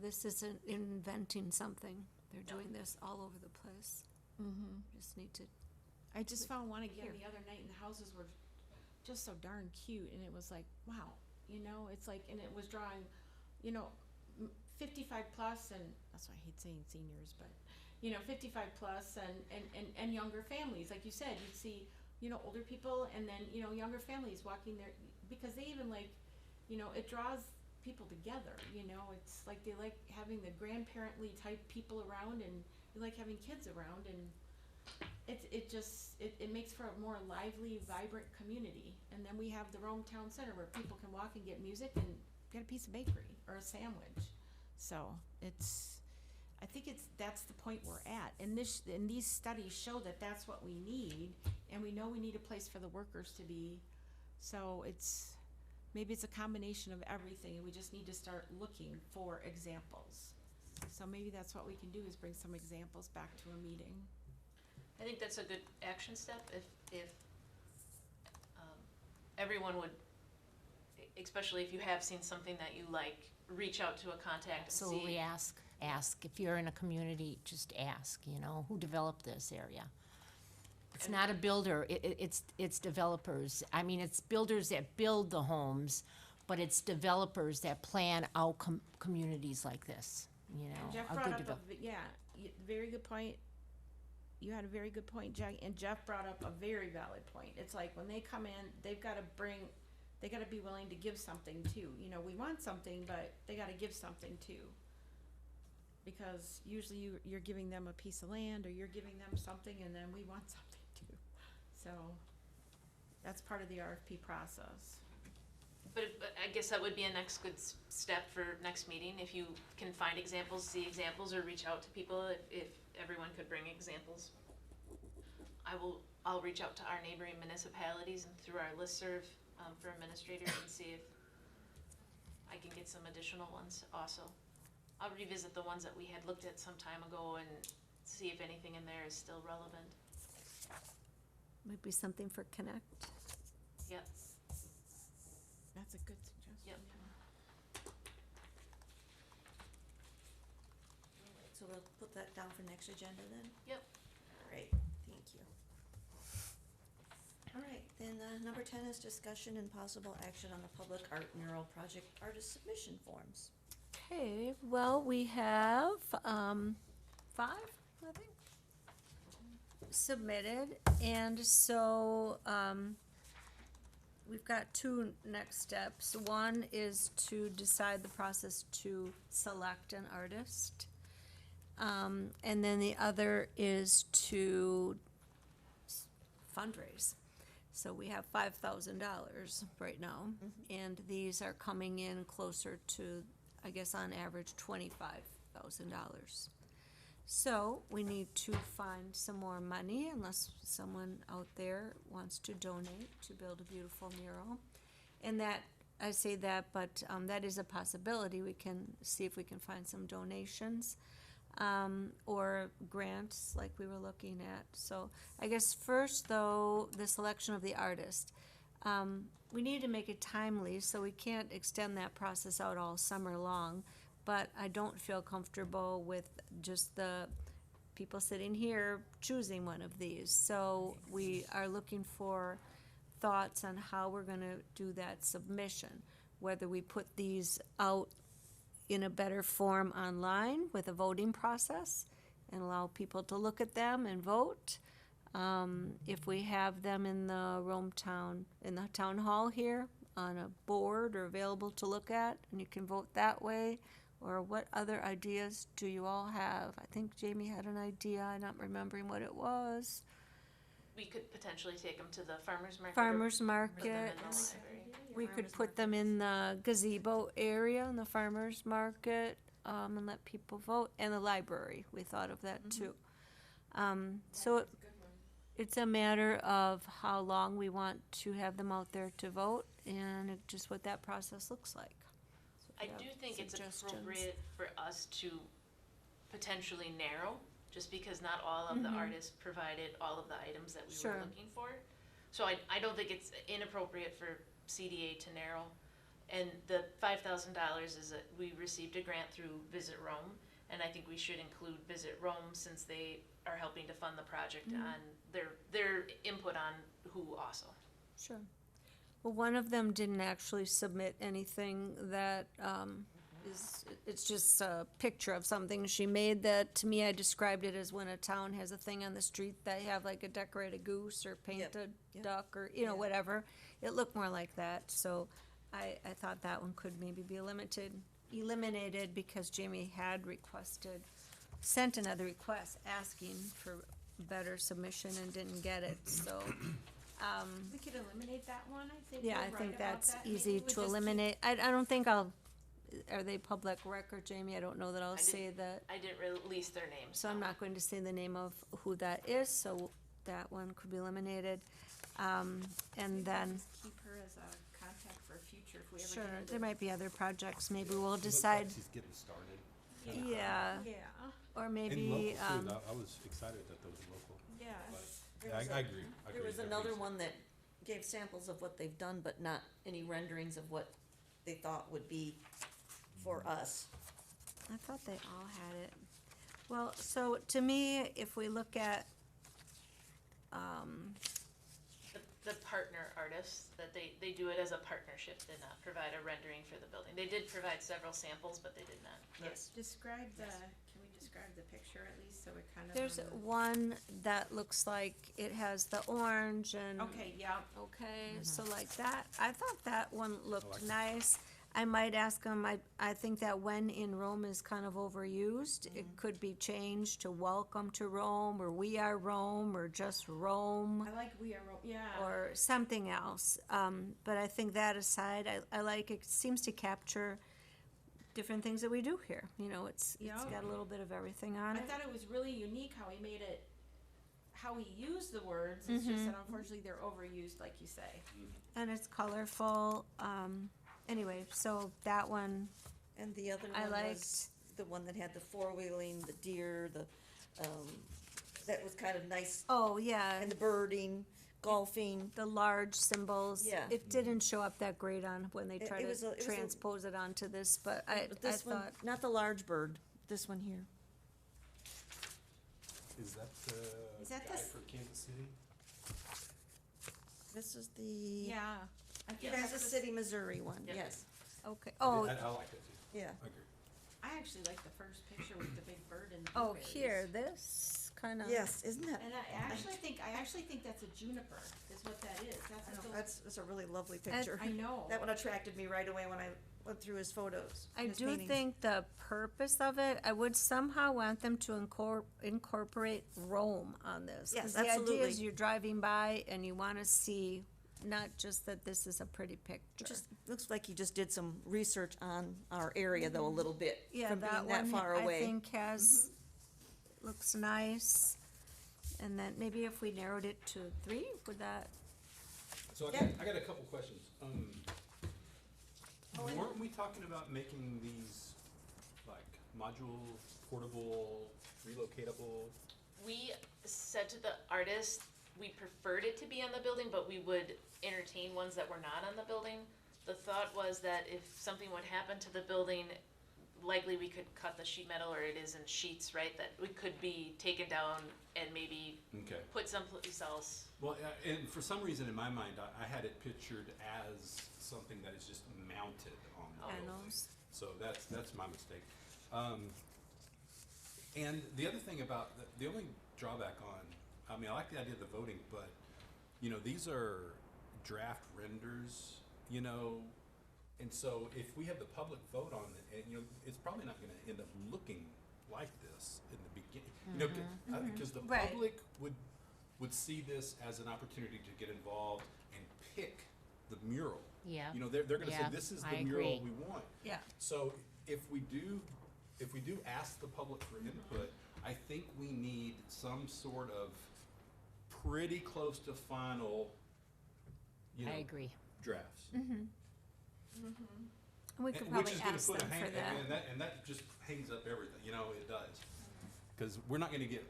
This isn't inventing something. They're No. doing this all over the place. Mm-hmm. Just need to, I just found one again Here. the other night, and the houses were just so darn cute, and it was like, wow, it's like, and it was drawing, 55 plus, and that's why I hate saying seniors, but 55 plus and younger families, like you said, you'd see, older people and then, younger families walking there, because they even like, it draws people together, it's like they like having the grandparently type people around, and they like having kids around, and it makes for a more lively, vibrant community. And then we have the Rome Town Center where people can walk and get music and get a piece of bakery or a sandwich. So I think that's the point we're at. And these studies show that that's what we need, and we know we need a place for the workers to be. So maybe it's a combination of everything, and we just need to start looking for examples. So maybe that's what we can do, is bring some examples back to a meeting. I think that's a good action step if everyone would, especially if you have seen something that you like, reach out to a contact and see. Absolutely, ask. If you're in a community, just ask, who developed this area. It's not a builder, it's developers. I mean, it's builders that build the homes, but it's developers that plan out communities like this, Jeff a brought good up develop. very good point. You had a very good point, Jack, and Jeff brought up a very valid point. It's like when they come in, they gotta be willing to give something too. We want something, but they gotta give something too. Because usually you're giving them a piece of land, or you're giving them something, and then we want something too. So that's part of the RFP process. But I guess that would be a next good step for next meeting, if you can find examples, see examples, or reach out to people, if everyone could bring examples. I'll reach out to our neighboring municipalities and through our listserv for administrators and see I can get some additional ones also. I'll revisit the ones that we had looked at some time ago and see if anything in there is still relevant. Might be something for Connect. Yep, That's a good suggestion. Yep. So we'll put that down for next agenda then? Yep. Great, thank you. All right, then, number 10 is discussion and possible action on the public art mural project artist submission forms. Okay, well, we have, 5, I think, submitted, and so, we've got 2 next steps. One is to decide the process to select an artist. And then the other is to fundraise. So we have $5,000 right now, and these are coming in closer to, I guess on average, $25,000. So we need to find some more money unless someone out there wants to donate to build a beautiful mural. And that, I say that, but that is a possibility. We can see if we can find some donations. Or grants like we were looking at. So I guess first though, the selection of the artist. We need to make it timely, so we can't extend that process out all summer long. But I don't feel comfortable with just the people sitting here choosing one of these. So we are looking for thoughts on how we're gonna do that submission. Whether we put these out in a better form online with a voting process and allow people to look at them and vote. If we have them in the in the town hall here on a board or available to look at, and you can vote that way. Or what other ideas do you all have? I think Jamie had an idea, I'm not remembering what it was. we could potentially take them to the farmer's market. Farmer's Put them market. in the library. We could put them in the gazebo area in the farmer's market, and let people vote, and the library, we thought of that too. So it's a matter of how long we want to have them out there to vote, and just what that process looks like. So if I you have do think it's suggestions. appropriate for us to potentially narrow, just because not all of the artists provided all of the items that we Sure. were looking for. So I don't think it's inappropriate for CDA to narrow. And the $5,000 is that we received a grant through Visit Rome, and I think we should include Visit Rome since they are helping to fund the project on their input on who also. Sure. Well, one of them didn't actually submit anything that, it's just a picture of something she made that, to me, I described it as when a town has a thing on the street, they have like a decorated goose or painted Yep. duck or, you know, whatever. It looked more like that, so I thought that one could maybe be eliminated because Jamie had sent another request asking for better submission and didn't get it, so, We could eliminate that one, I think. yeah, You're I right think about that's that. Maybe easy we just to keep- eliminate. I don't think are they public record, Jamie? I don't know that I'll say that. I didn't release their names. So I'm not going to say the name of who that is, so that one could be eliminated. And then, Just keep her as a contact for future if we ever sure, get into. there might be other projects, maybe we'll Looks like decide, she's getting started. yeah, Yeah, or And maybe, local too, I was excited that those were local. yeah. But I agree. I agree There was with another everything. one that gave samples of what they've done, but not any renderings of what they thought would be for us. I thought they all had it. Well, so to me, if we look at, The partner artists, that they do it as a partnership, did not provide a rendering for the building. They did provide several samples, but they did not. Yes. Describe can we describe the picture at least, so we kind of. there's one that looks like it has the orange and. Okay, yeah, Okay, so like that, I thought that one looked like it. nice. I might ask them, I think that when in Rome is kind of overused. It could be changed to welcome to Rome, or we are Rome, or just Rome, I like We Are Rome, yeah. or something else. But I think that aside, I like, it seems to capture different things that we do here. You know, it's Yeah. got a little bit of everything on I it. thought it was really unique how he made it, how he used the words, it's just that unfortunately they're overused, like you say. And it's colorful, anyway, so that one, And the other I one liked- was the one that had the four-wheeling, the deer, that was kind of nice, oh, yeah, and the birding, golfing. the large symbols. Yeah. It didn't show up that great on when they It- tried it was a- to it was a- transpose it onto this, but I But this one, thought, not the large bird, this one here. Is that the Is that guy the s- for Kansas City? This is the Yeah. I think Kansas that's the- City, Missouri one, Yep. yes, okay, oh, I like that too. yeah. I agree. I actually like the first picture with the big bird and the oh, blueberries. here, this kind of. Yes, isn't that? And I actually think that's a juniper, is what that is. I That's know, what that's a really lovely picture. I know. That one attracted me right away when I went through his photos. I his do paintings. think the purpose of it, I would somehow want them to incorporate Rome on this. 'Cause Yes, the idea absolutely. is you're driving by and you wanna see, not just that this is a pretty picture. It just looks like he just did some research on our area though, a little bit, Yeah, from that being that one, far I away. think has, looks nice. And then maybe if we narrowed it to 3, would that, So Yeah. I got a couple questions. Oh, Weren't we talking about making these like module, portable, relocatable? We said to the artist, we preferred it to be on the building, but we would entertain ones that were not on the building. The thought was that if something would happen to the building, likely we could cut the sheet metal, or it is in sheets, right? That we could be taken down and maybe Okay. put someplace else. Well, and for some reason in my mind, I had it pictured as something that is just mounted on the building. panels? So that's my mistake. And the other thing about, the only drawback on, I mean, I like the idea of the voting, but, you know, these are draft renders, you know, and so if we have the public vote on it, and, you know, it's probably not gonna end up looking like this in the beginning. You know, because the Right. public would see this as an opportunity to get involved and pick the mural. Yeah. You know, they're gonna say, Yeah, this is I the mural agree. we want. Yeah. So if we do ask the public for input, I think we need some sort of pretty close to final, you know, I agree. drafts. And we could Which probably is gonna ask put a them for hang, that. and that just hangs up everything, you know, it does. Cause we're not gonna get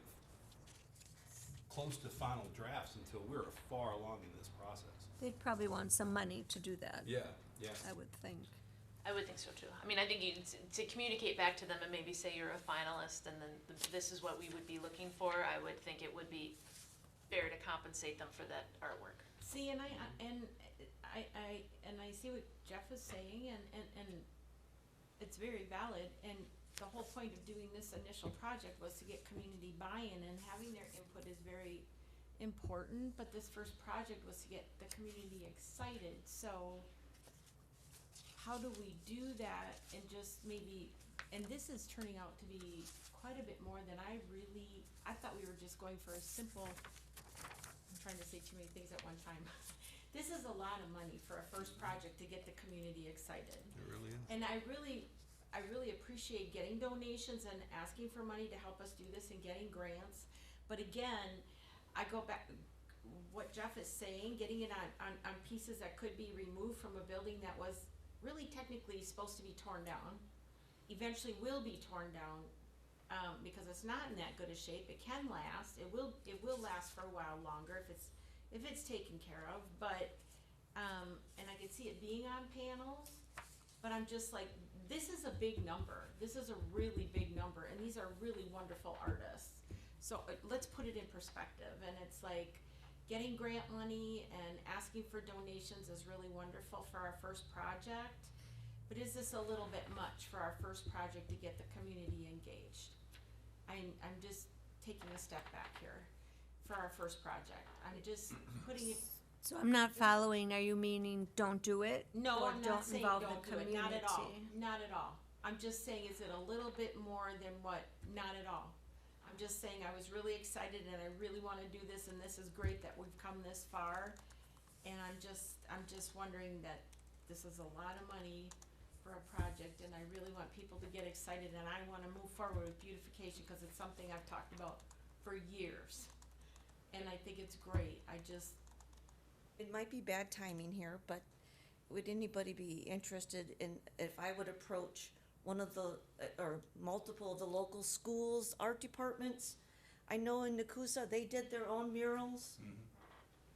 close to final drafts until we're far along in this process. They'd probably want some money to do that, Yeah, yeah. I would think. I would think so too. I mean, I think you, to communicate back to them and maybe say you're a finalist and then this is what we would be looking for, I would think it would be fair to compensate them for that artwork. See, and I see what Jeff is saying, and it's very valid, and the whole point of doing this initial project was to get community buy-in, and having their input is very important, but this first project was to get the community excited, so how do we do that and just maybe, and this is turning out to be quite a bit more than I thought we were just going for a simple, I'm trying to say too many things at one time. This is a lot of money for a first project to get the community excited. It really is. And I really appreciate getting donations and asking for money to help us do this and getting grants. But again, I go back, what Jeff is saying, getting it on pieces that could be removed from a building that was really technically supposed to be torn down, eventually will be torn down, because it's not in that good a shape. It can last, it will last for a while longer if it's taken care of, but, and I can see it being on panels, but I'm just like, this is a big number. This is a really big number, and these are really wonderful artists. So let's put it in perspective, and it's like, getting grant money and asking for donations is really wonderful for our first project, but is this a little bit much for our first project to get the community engaged? I'm just taking a step back here for our first project. I'm just putting it, So I'm not following, are you meaning don't do it? no, Or I'm not saying involve don't the do it, not at all, community? not at all. I'm just saying, is it a little bit more than what, not at all. I'm just saying I was really excited and I really wanna do this, and this is great that we've come this far. And I'm just wondering that this is a lot of money for a project, and I really want people to get excited, and I wanna move forward with beautification, cause it's something I've talked about for years. And I think it's great, It might be bad timing here, but would anybody be interested in, if I would approach one of the, or multiple of the local schools, art departments? I know in Nakusa, they did their own murals.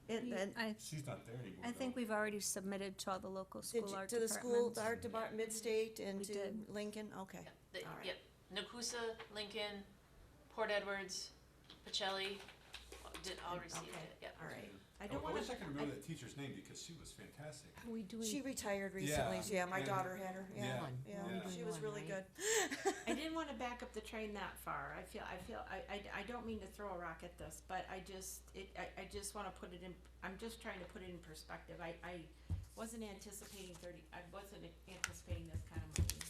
And I, She's not there anymore. I think we've already submitted to all the local did school you, art to the school, departments. the art department, Mid-State, and We to did. Lincoln, okay. The- All right. Yep, Nakusa, Lincoln, Port Edwards, Pacelli, did all receive Okay, it, yep. all right. I don't wanna. wish I could remember that teacher's name because she was fantastic. Are we doing? She retired recently, so yeah, my and- daughter had her, yeah, Yeah, yeah, yeah. she was One, really right? good. I didn't wanna back up the train that far. I don't mean to throw a rock at this, but I just wanna put it in, I'm just trying to put it in perspective. I wasn't anticipating I wasn't anticipating this kind of money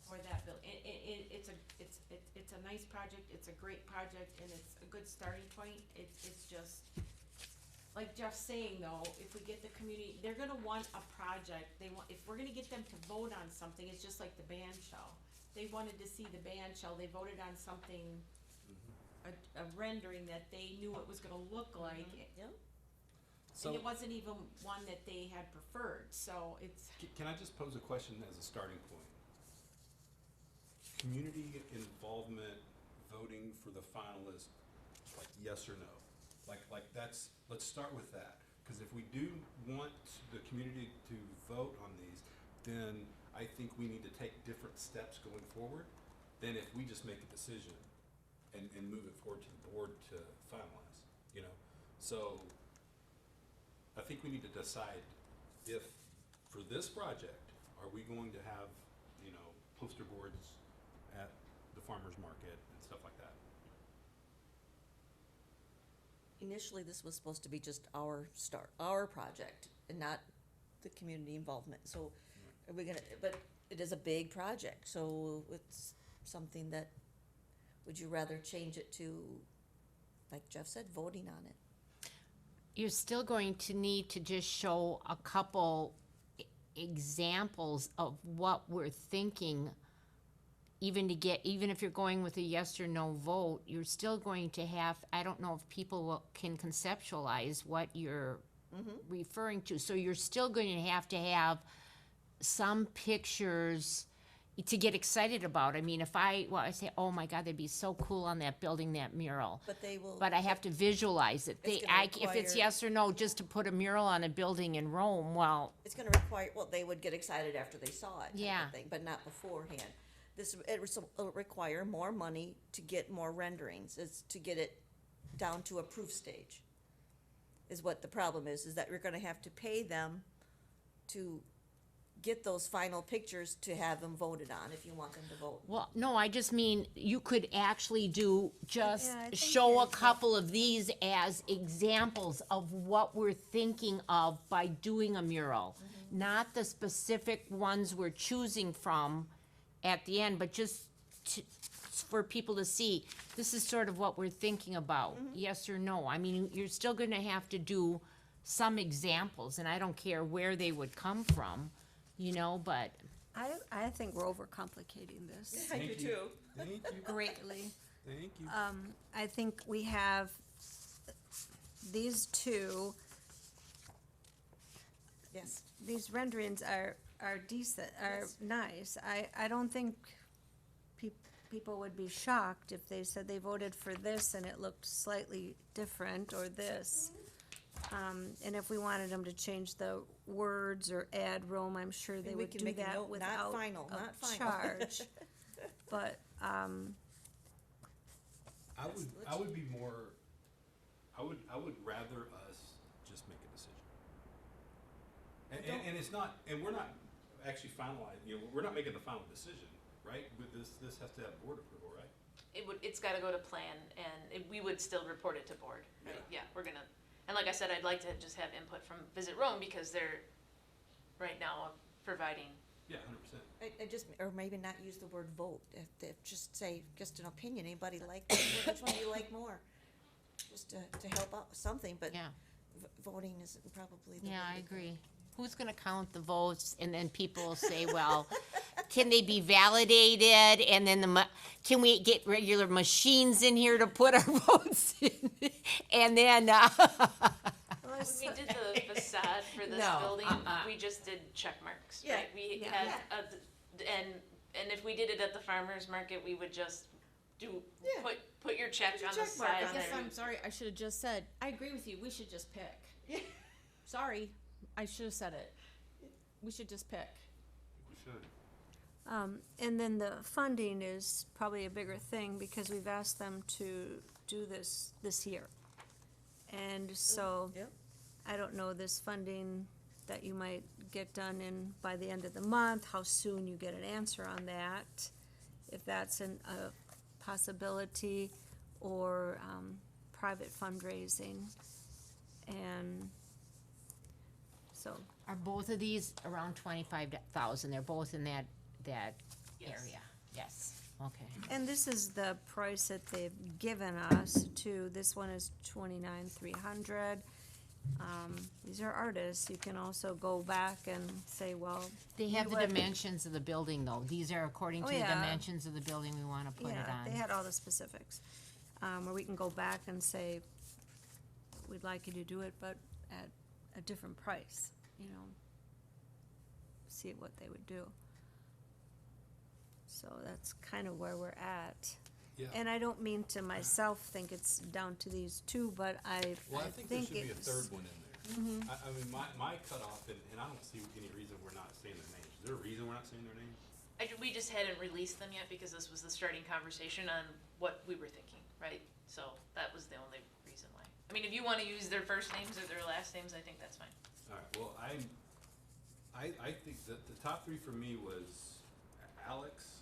for that bill. It's a nice project, it's a great project, and it's a good starting point. It's just, like Jeff's saying though, if we get the community, they're gonna want a project, if we're gonna get them to vote on something, it's just like the band shell. They wanted to see the band shell, they voted on something, a rendering that they knew it was gonna look like. Yep. So, And it wasn't even one that they had preferred, so it's, can I just pose a question as a starting point? Community involvement, voting for the finalist, like yes or no? Like that's, let's start with that. Because if we do want the community to vote on these, then I think we need to take different steps going forward than if we just make a decision and move it forward to the board to finalize, you know? So I think we need to decide if, for this project, are we going to have, you know, poster boards at the farmer's market and stuff like that? Initially, this was supposed to be just our project, and not the community involvement, so are we gonna, but it is a big project, so it's something that, would you rather change it to, like Jeff said, voting on it? You're still going to need to just show a couple examples of what we're thinking. Even if you're going with a yes or no vote, you're still going to have, I don't know if people can conceptualize what you're referring to. So you're still going to have some pictures to get excited about. I mean, I say, oh my God, they'd be so cool on that building, that mural. But they will. But I have to visualize it. It's gonna If it's require- yes or no, just to put a mural on a building in Rome, well, It's gonna require, well, they would get excited after they saw it, type Yeah. of thing, but not beforehand. It'll require more money to get more renderings, is to get it down to a proof stage. Is what the problem is that you're gonna have to pay them to get those final pictures to have them voted on, if you want them to vote. well, no, I just mean, you could actually just Yeah, I think show a there's a- couple of these as examples of what we're thinking of by doing a mural. Not the specific ones we're choosing from at the end, but just for people to see, this is sort of what we're thinking about, yes or no. I mean, you're still gonna have to do some examples, and I don't care where they would come from, you know, but I think we're overcomplicating this I do Thank you. too. Thank you, greatly. thank you. I think we have these two, Yes. these renderings are decent, are Yes. nice. I don't think people would be shocked if they said they voted for this and it looked slightly different, or this. And if we wanted them to change the words or add Rome, I'm sure they And we would can do make a that note, not without final, a not final. charge. But, I would be more, I would rather us just make a decision. And it's not, and we're not actually finalizing, you know, we're not making the final decision, right? But this has to have board approval, right? It's gotta go to plan, and we would still report it to board, right? Yeah. Yeah, we're gonna, and like I said, I'd like to just have input from Visit Rome, because they're right now providing, Yeah, 100%. I just, or maybe not use the word vote, if just say, just an opinion, anybody like, which one do you like more? Just to help out something, but yeah, voting isn't probably the way yeah, I to go. agree. Who's gonna count the votes, and then people will say, well, can they be validated, and then can we get regular machines in here to put our votes in? And then, well, this. When we did the facade for this No, building, uh-uh. we just did check marks, Yeah, right? We yeah. had, Yeah. and if we did it at the farmer's market, we would just Yeah. put your check Put your on the check mark side on there. Yes, I'm sorry, I should have just said, I agree with you, we should just pick. Yeah. Sorry, I should have said it. We should just pick. We should. And then the funding is probably a bigger thing because we've asked them to do this year. And so, Yep. I don't know, this funding that you might get done by the end of the month, how soon you get an answer on that, if that's a possibility, or, private fundraising. And so, Are both of these around 25,000? They're both in that Yes. area? Yes, okay. and this is the price that they've given us too. This one is 29,300. These are artists. You can also go back and say, well, They have the would- dimensions of the building, though. These are according Oh, to the yeah. dimensions of the building we wanna put it yeah, on. they had all the specifics. Or we can go back and say, we'd like you to do it, but at a different price, you know. See what they would do. So that's kind of where we're at. Yeah. And I don't mean to myself think it's down to these two, but I Well, I think there should be a it's- third one in there. I mean, my cutoff, and I don't see any reason we're not saying their names. Is there a reason we're not saying their names? We just hadn't released them yet because this was the starting conversation on what we were thinking, right? So that was the only reason why. I mean, if you wanna use their first names or their last names, I think that's fine. All right, well, I think that the top three for me was Alex,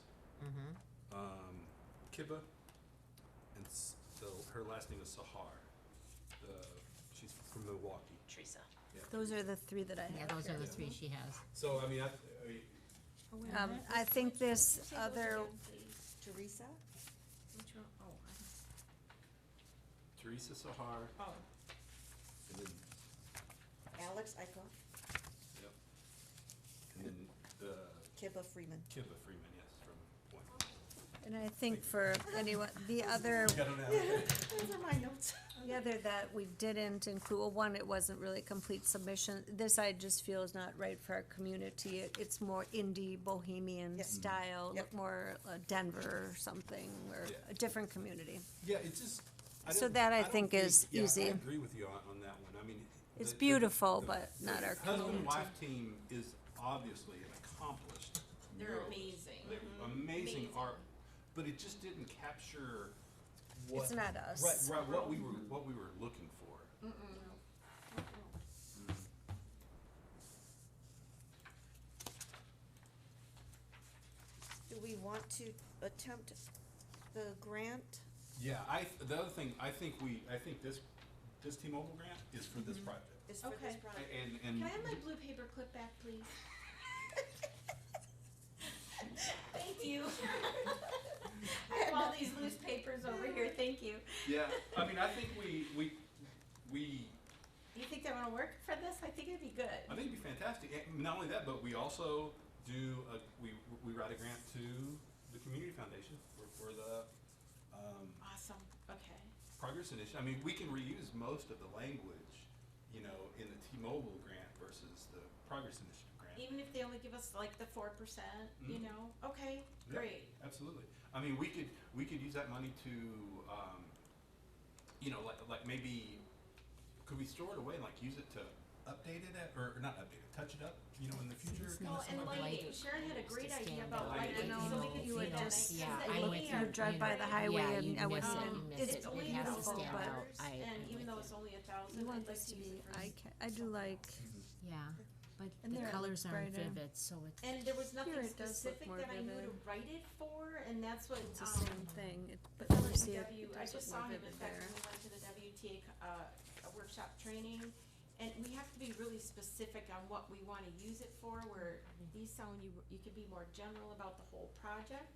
Kibba, and her last name is Sahar. She's from Milwaukee. Teresa. Those are the three that I Yeah, have. those are the three she has. So, I mean, I think this other, Teresa? Which one? Oh, Teresa Sahar, oh. and then, Alex Eichhoff, yep. And then, Kibba Freeman. Kibba Freeman, yes, from Point. and I think for anyone, the other I don't know. Those are my notes. The other that we didn't include, well, one, it wasn't really a complete submission. This I just feel is not right for our community. It's more indie bohemian Yep. style, Yep. look more Denver or something, or Yeah. a different community. Yeah, it's just. So don't- that I don't think is yeah, easy. I agree with you on that one. I mean. It's the- beautiful, the- but the not our Husband and community. wife team is obviously an accomplished. They're neuro- amazing. they're Amazing art, but it just didn't capture what. It's not us. Right, what we were looking for. Do we want to attempt the grant? Yeah, the other thing, I think this T-Mobile grant is for this project. Is for this Okay. project? And. Can I have my blue paper clip back, please? Thank you. I have all these loose papers over here, thank you. Yeah, I mean, I think we, You think they're gonna work for this? I think it'd be good. I think it'd be fantastic. And not only that, but we also we write a grant to the Community Foundation for the, Awesome, okay. Progress Initiative. I mean, we can reuse most of the language, in the T-Mobile grant versus the Progress Initiative grant. Even if they only give us like the 4%, you Mhm. know? Okay, Yeah, great. Absolutely. I mean, we could use that money to, like maybe, could we store it away and like use it to update it or not update it, touch it up, in the future? It's kinda Well, nice and something like that? lighting, light Sharon had a is to great idea stand about out. lighting, I so we know, could you put would that just- next to Yeah, the I'm with AV. you. You drive by the Yeah, highway and you I would, miss it, you miss it's it. only It has to beautiful, stand but out. I'm And even with though you. it's only 1,000, you want I'd like this to to use be, it for. I do like, Yeah, but And the there it colors looks aren't brighter. vivid, so it's. And there was nothing Here it does look specific more that I knew to vivid. write it for, and that's what, it's the same thing. the But fellow you at see it, W, it I does just look saw more him, in vivid fact, there. when we went to the WTA, a workshop training, and we have to be really specific on what we wanna use it for, where these sound, you could be more general about the whole project,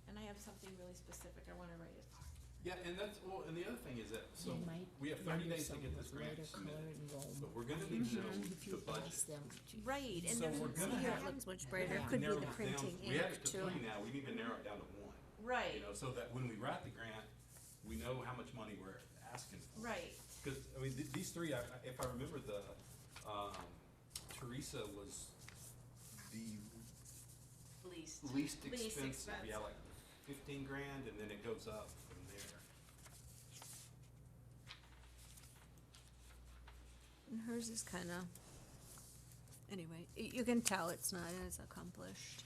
and I have something really specific I wanna write it for. Yeah, and and the other thing is that, so They might we have 30 use days to some get this with grant lighter color submitted, and gold. but we're gonna need to know If you the budget. ask them to. Right, and So there's, we're gonna Here, have it looks much brighter. Yeah. It could be narrow the this printing down. We have ink it to too. 3 now, we need to narrow it down to 1. right, So that when we write the grant, we know how much money we're asking for. right. Because, I mean, these three, if I remember Teresa was the Least. least Least expensive, yeah, expensive. like 15 grand, and then it goes up from there. And hers is kinda, anyway, you can tell it's not as accomplished.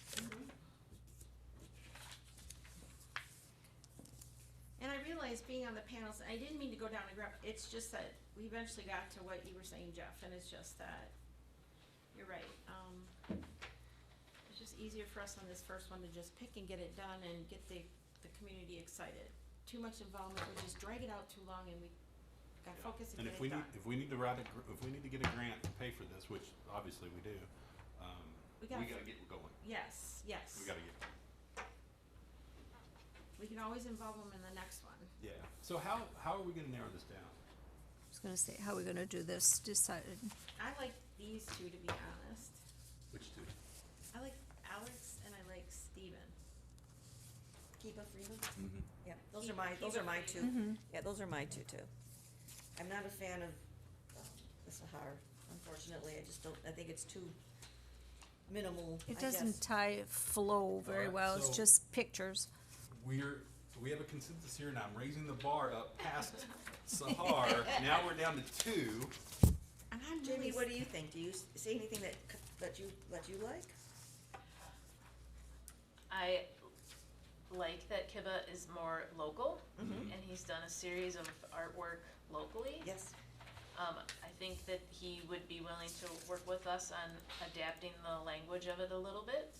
And I realized being on the panels, I didn't mean to go down and grab, it's just that we eventually got to what you were saying, Jeff, and it's just that, you're right, it's just easier for us on this first one to just pick and get it done and get the community excited. Too much involvement would just drag it out too long and we gotta focus and And get if it done. if we need to if we need to get a grant to pay for this, which obviously we do, We we gotta- gotta get going. Yes, yes. We gotta get, We can always involve them in the next one. yeah. So how are we gonna narrow this down? I was gonna say, how are we gonna do this, decided, I like these two, to be honest. Which two? I like Alex and I like Steven. Kiva Freeman? Mm-hmm. Yeah, those Kiva- are my Kiva two. Freeman. Yeah, those are my two too. I'm not a fan of the Sahar, unfortunately. I just don't, I think it's too minimal, I it guess. doesn't flow very Alright, well, it's so- just pictures. We have a consensus here, and I'm raising the bar up past Sahar. Now we're down to two. And I'm Jamie, really what do you think? Do you see anything that you like? I like that Kiba is more local, Mhm. and he's done a series of artwork locally. Yes. I think that he would be willing to work with us on adapting the language of it a little bit.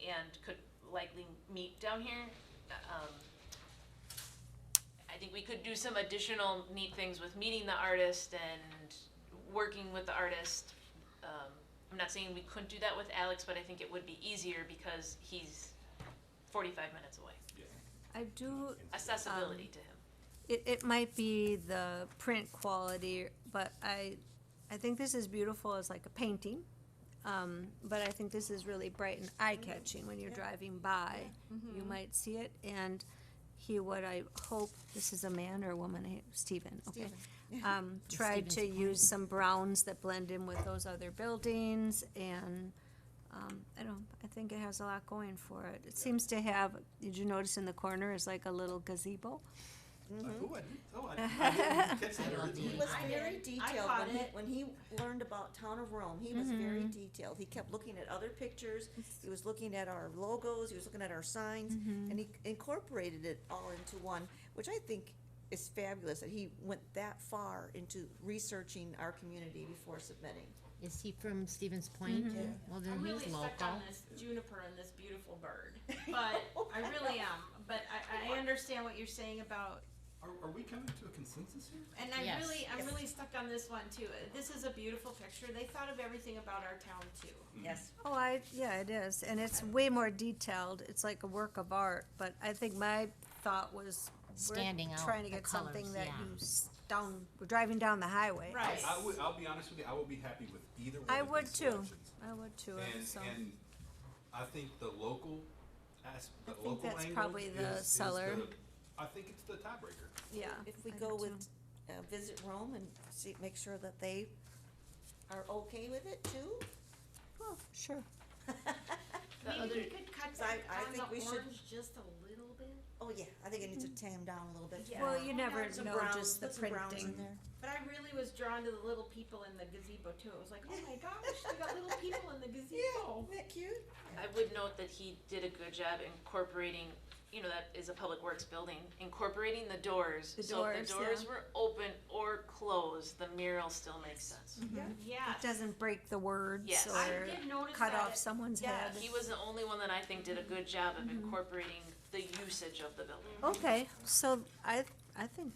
And could likely meet down here. I think we could do some additional neat things with meeting the artist and working with the artist. I'm not saying we couldn't do that with Alex, but I think it would be easier because he's 45 minutes away. Yeah. I do, Accessibility to him. it might be the print quality, but I think this is beautiful as like a painting. But I think this is really bright and eye-catching when you're Yeah. driving by. You might see it, and what I hope, this is a man or a woman, Stephen, okay? Tried to Stephen's use some browns that blend in with those other buildings, and, I think it has a lot going for it. It seems to have, did you notice in the corner is like a little gazebo? I didn't catch that I love originally. He was I very did. I detailed caught when it. when he learned about Town of Rome. He was very detailed. He kept looking at other pictures. He was looking at our logos. He was looking at our signs, and he incorporated it all into one, which I think is fabulous. That he went that far into researching our community before submitting. Is he from Stevens Point? Yeah. Well, I'm then really he's stuck local. on this juniper and this beautiful bird, but I really am. But I understand what you're saying about, Are we coming to a consensus here? and Yes. I'm really stuck on this one too. This is a beautiful picture. They thought of everything about our town too. Yes. Oh, yeah, it is, and it's way more detailed, it's like a work of art, but I think my thought was, we're Standing out, trying to the get something colours, that yeah. we're driving down the highway. Right. I'll be honest with you, I will be happy with either one I of would these too, selections. I would too, And, so, and I think the local the I think local that's angle probably the is seller. I think it's the tiebreaker. yeah. If we I go do with too. Visit Rome and make sure that they are okay with it too. Oh, sure. Maybe we could cut So I back on think we the should- orange just a little bit. Oh yeah, I think it needs to tame down a little bit. Yeah. Well, you Oh, never yeah, Some know, browns, just the put some browns in printing. there. But I really was drawn to the little people in the gazebo too. It was like, oh my gosh, they got little people in the gazebo. Isn't that cute? I would note that he did a good job incorporating, that is a public works building, incorporating the doors. The So if doors, the doors yeah. were open or closed, the mural still makes sense. Yeah. Yeah. It doesn't break the words Yes. I or did notice cut that. off someone's Yeah, head. He was the only one that I think did a good job of incorporating the usage of the building. Okay, so I think,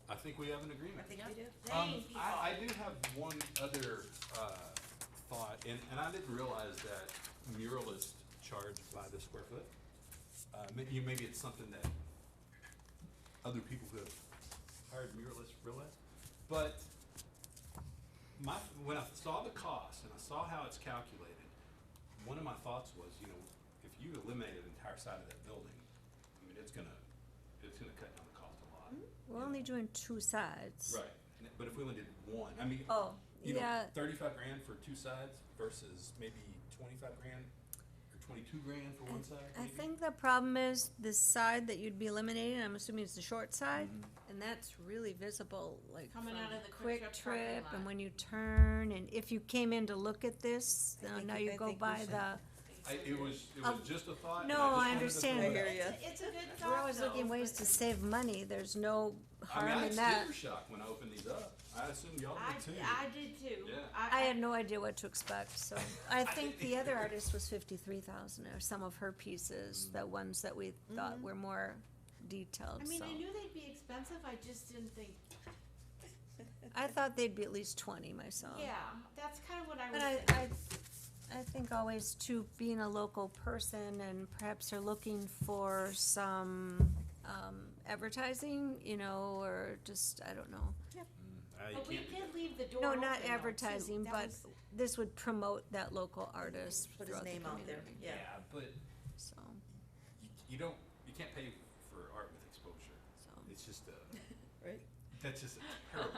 I think we have an I agreement. think we do. Dang, people. I do have one other thought, and I didn't realize that muralists charge by the square foot. Maybe it's something that other people who have hired muralists realize. But when I saw the cost and I saw how it's calculated, one of my thoughts was, if you eliminate an entire side of that building, I mean, it's gonna cut down the cost a lot. We're only doing two sides. Right, but if we only did one, I mean, Oh, you know, yeah, 35 grand for two sides versus maybe 25 grand or 22 grand for one side. I maybe? think the problem is the side that you'd be eliminating, I'm assuming it's the short side, Mm-hmm. and that's really visible, like Coming from out of the Quick Trip parking Trip, lot. and when you turn, and if you came in to look at this, I think now you- you I go think we by should. the, It was just a thought. No, and I just wanted to understand. throw I it hear out. ya. It's a good thought, we're always looking though, ways but to save money, there's no I mean, harm I in had that. sticker shock when I opened these up. I assumed y'all did too. I did too. Yeah. I had no idea what to expect, so, I think the other artist was 53,000, or some of her pieces, the ones that we thought were more detailed, I mean, so. I knew they'd be expensive, I just didn't think, I thought they'd be at least 20 myself. yeah, that's kind of what I was But thinking. I think always too, being a local person and perhaps are looking for some, advertising, you know, or just, I don't know. You But we can't do did that. leave the door No, open not though, too. advertising, That but was- this would promote that local artist Put his throughout the name out there, community, yeah. But so, you can't pay for art with exposure. so. It's just Right? that's just a terrible,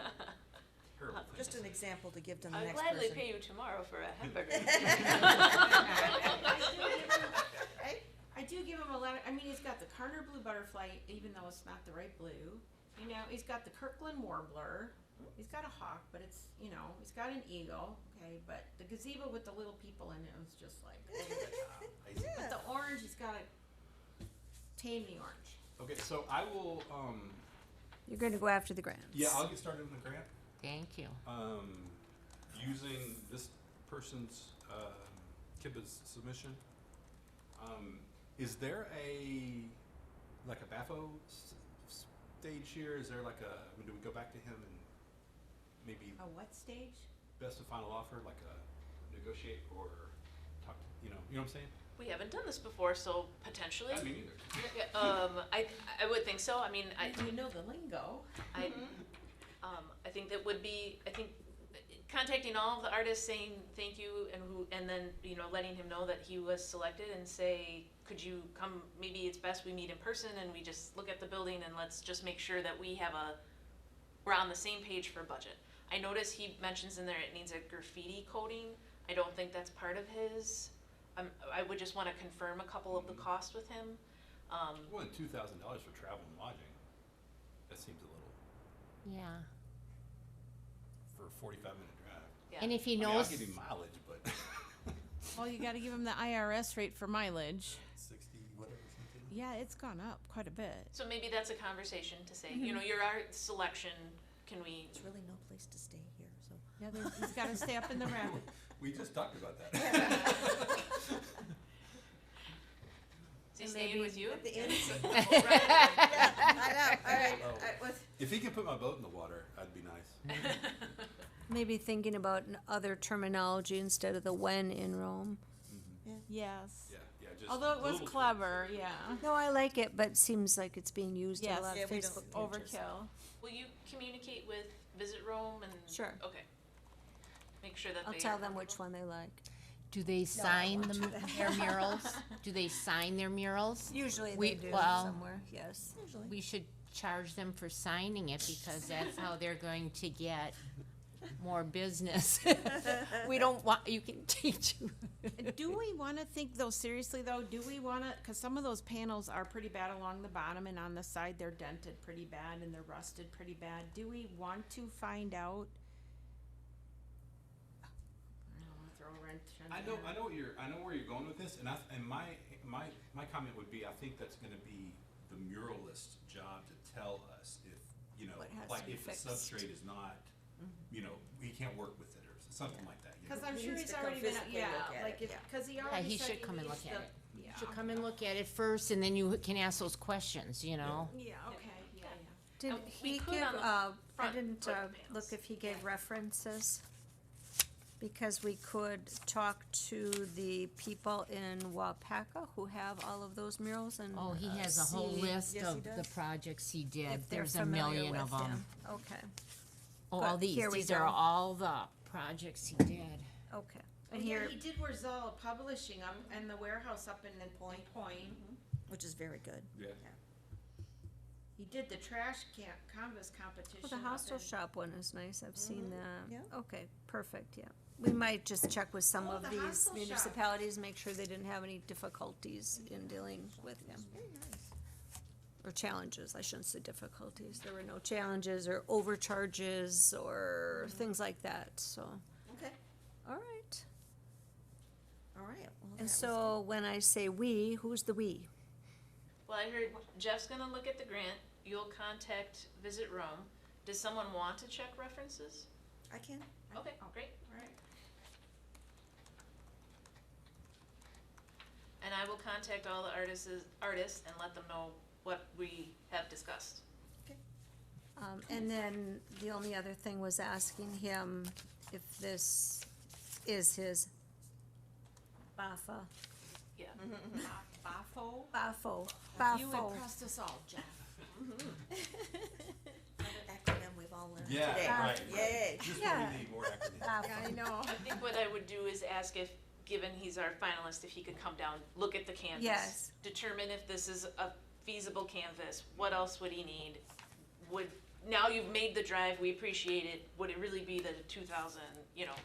terrible thing. Just an example to give to the I'll next gladly person. pay you tomorrow for a hamburger. I do give him a letter, I mean, he's got the Carter Blue Butterfly, even though it's not the right blue. You know, he's got the Kirkland Warbler, he's got a hawk, but it's, you know, he's got an eagle, okay, but the gazebo with the little people in it was just like over the top. But the orange, he's gotta tame the orange. Okay, so I will. You're gonna go after the grants. Yeah, I'll get started on the grant. Thank you. Using this person's Kibba's submission. Is there like a BAFO stage here? Is there like a? I mean, do we go back to him and maybe A what stage? best and final offer, like a negotiate or talk? You know what I'm saying? We haven't done this before, so potentially. I mean, either. Yeah, I would think so. I mean, You know the lingo. I think that would be, I think contacting all of the artists saying thank you and then, you know, letting him know that he was selected and say, could you come, maybe it's best we meet in person and we just look at the building and let's just make sure that we're on the same page for budget. I notice he mentions in there it needs a graffiti coating. I don't think that's part of his, I would just wanna confirm a couple of the costs with him. More than $2,000 for travel and lodging. That seems a little Yeah. for a 45-minute drive. Yeah. And if he I mean, knows, I'll give you mileage, but Well, you gotta give him the IRS rate for mileage. 60 whatever something. Yeah, it's gone up quite a bit. So maybe that's a conversation to say, you know, your art selection, can we, There's really no place to stay here, so. Yeah, he's gotta stay up in the rabbit. We just talked about that. is he staying with you? At the end. Right. I know, all right. Oh. If he can put my boat in the water, that'd be nice. Maybe thinking about other terminology instead of the when in Rome. Yes. Yeah, just. Although it was little clever, yeah. No, I like it, but seems like it's being used in Yes. a lot Yeah, of we Facebook don't- pages. Overkill. Will you communicate with Visit Rome and? Sure. Okay. Make sure that I'll they tell are them which comfortable. one they like. do they sign their murals? Do they sign their murals? Usually We- they do well- somewhere, yes. We should charge them for signing it because that's how they're going to get more business. We don't want, you can teach. Do we wanna think though, seriously though, do we wanna, cause some of those panels are pretty bad along the bottom and on the side they're dented pretty bad and they're rusted pretty bad. Do we want to find out? I don't wanna throw a wrench in I know where you're going with this, and my comment would be, I think that's gonna be the muralist's job to tell us if, you know, What has like to be if the fixed. substrate is not, you know, he can't work with it or something like that, you know? Cause I'm He sure needs he's to come already been, physically yeah, look at like it, if, yeah. cause he Yeah, already he said should he come and needs look at the- it. Yeah. Should come and look at it first and then you can ask those questions, you know? Yeah, okay, yeah, yeah. Did And we he could give, on the I front didn't, put look panels. if he gave references? Because we could talk to the people in Wapaka who have all of those murals and. Oh, he has a whole see list Yes, he of the does. projects he did. if they're There's a familiar million of with them. him. Okay, Oh, Good. all these, Here we these are go. all the projects he did. okay. And And yeah, here, he did Warzala Publishing up and the warehouse up in the Point. Which is very good. Yeah. he did the trash canvas competition. Well, the up hostel in- shop one is nice, I've seen that. Yeah. Okay, perfect, yeah. We might just check with some Oh, of the these hostel shop. municipalities, make sure they didn't have any difficulties in dealing with him. Very nice. Or challenges, I shouldn't say difficulties. There were no challenges or overcharges or things like that, so, Okay, all right. all right. Well, that And was so when I say we, who's the we? Well, I heard Jeff's gonna look at the grant, you'll contact Visit Rome. Does someone want to check references? good. I can. Okay, great. Right. And I will contact all the artists and let them know what we have discussed. And then the only other thing was asking him if this is his BAFA, Yeah. Bafo? BAFO, You BAFO. impressed us all, Jeff. Another acronym we've all learned Yeah, today. right. Yay. Just Yeah. when we need more acronyms. Yeah, I know. I think what I would do is ask if, given he's our finalist, if he could come down, look at the canvas. Yes. Determine if this is a feasible canvas, what else would he need? Now you've made the drive, we appreciate it, would it really be the 2,000,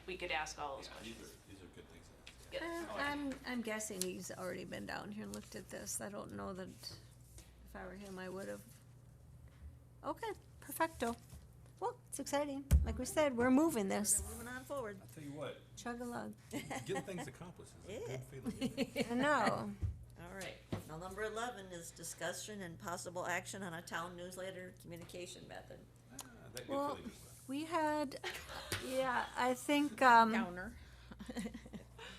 we could ask all those Yeah, questions. these are good things to ask. Yeah. I'm guessing he's already been down here and looked at this. I don't know that if I were him, I would have. Okay, perfecto. Well, it's exciting. Like we said, we're moving this. Moving on forward. I'll tell you what, Chug along. getting things accomplished is a good Yeah. feeling. I know. All right. Now, number 11 is discussion and possible action on a town newsletter communication method. That good Well, feeling is fun. we had, yeah, I think, Downer. I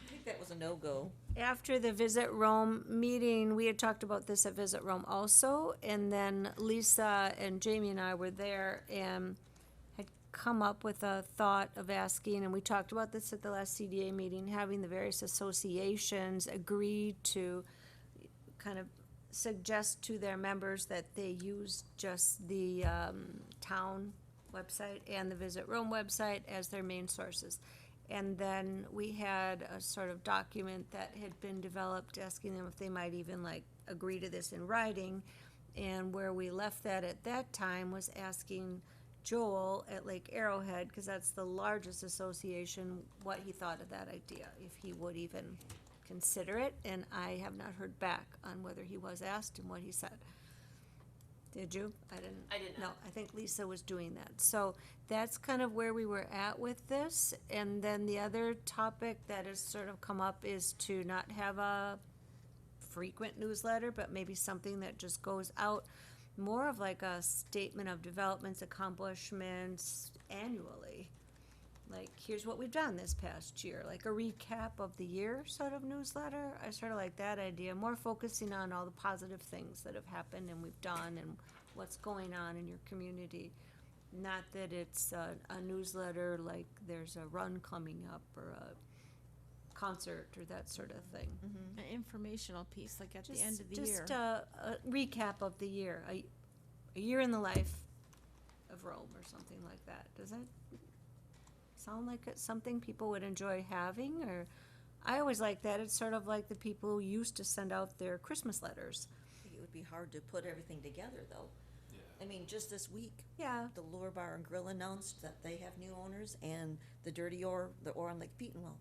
think that was a no-go. after the Visit Rome meeting, we had talked about this at Visit Rome also, and then Lisa and Jamie and I were there and had come up with a thought of asking, and we talked about this at the last CDA meeting, having the various associations agree to kind of suggest to their members that they use just the town website and the Visit Rome website as their main sources. And then we had a sort of document that had been developed asking them if they might even like agree to this in writing. And where we left that at that time was asking Joel at Lake Arrowhead, because that's the largest association, what he thought of that idea, if he would even consider it. And I have not heard back on whether he was asked and what he said. Did you? I didn't. I did No, not. I think Lisa was doing that. So that's kind of where we were at with this. And then the other topic that has sort of come up is to not have a frequent newsletter, but maybe something that just goes out, more of like a statement of developments, accomplishments annually. Like, here's what we've done this past year, like a recap of the year sort of newsletter. I sort of like that idea, more focusing on all the positive things that have happened and we've done and what's going on in your community. Not that it's a newsletter like there's a run coming up or a concert or that sort of thing. An informational piece, like at the end of the year. Just a recap of the year, a year in the life of Rome or something like that. Does that sound like it's something people would enjoy having? Or I always like that. It's sort of like the people who used to send out their Christmas letters. I think it would be hard to put everything together, though. Yeah. I mean, just this week, Yeah, the Lure Bar and Grill announced that they have new owners, and the Dirty Ore, the Ore on Lake Petenwell,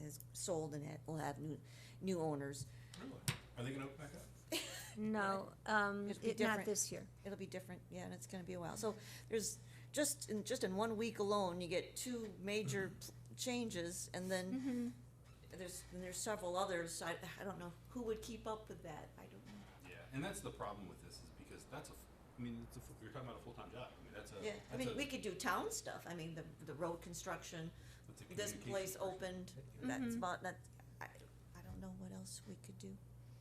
has sold and will have new owners. Really? Are they gonna open back up? no, It'd be not different. this year. It'll be different, yeah, and it's gonna be a while. So there's, just in 1 week alone, you get two major changes, and then there's several others. I don't know who would keep up with that. I don't know. Yeah, and that's the problem with this, is because you're talking about a full-time job. I mean, that's a. Yeah, I that's mean, a- we could do town stuff. I mean, the road construction, that's a this communication place person. opened, that's about, I don't know what else we could do.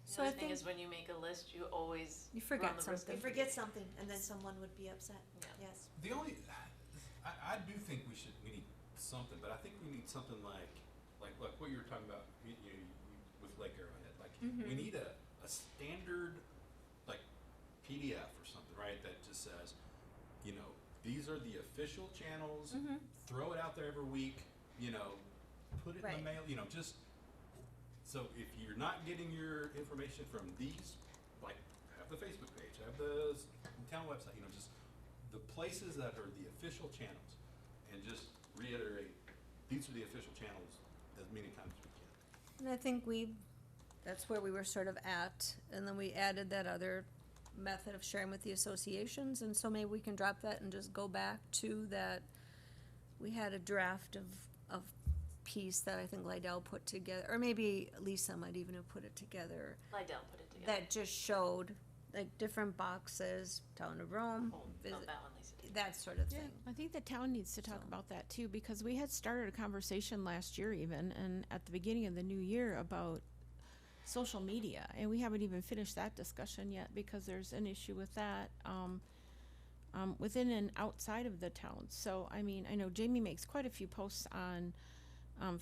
So The I other thing think is when you make a list, you always You forget run the risk something. We forget something, and then someone would be upset. Yeah. Yes. The only, I do think we need something, but I think we need something like what you were talking about, with Lake Arrowhead. Like, we need a standard, like, PDF or something, right, that just says, these are the official channels, throw it out there every week, put it in Right. the mail, just, so if you're not getting your information from these, like, have the Facebook page, have the town website, you know, just the places that are the official channels, and just reiterate, these are the official channels as many times as we can. And I think that's where we were sort of at, and then we added that other method of sharing with the associations, and so maybe we can drop that and just go back to that. We had a draft of piece that I think Lydell put together, or maybe Lisa might even have put it together, Lydell put it together. that just showed like different boxes, Town of Rome, Oh, visit, that one, Lisa did. that sort of Yeah, thing. I think the town needs to talk So- about that too, because we had started a conversation last year even, and at the beginning of the new year about social media, and we haven't even finished that discussion yet, because there's an issue with that, within and outside of the town. So, I mean, I know Jamie makes quite a few posts on,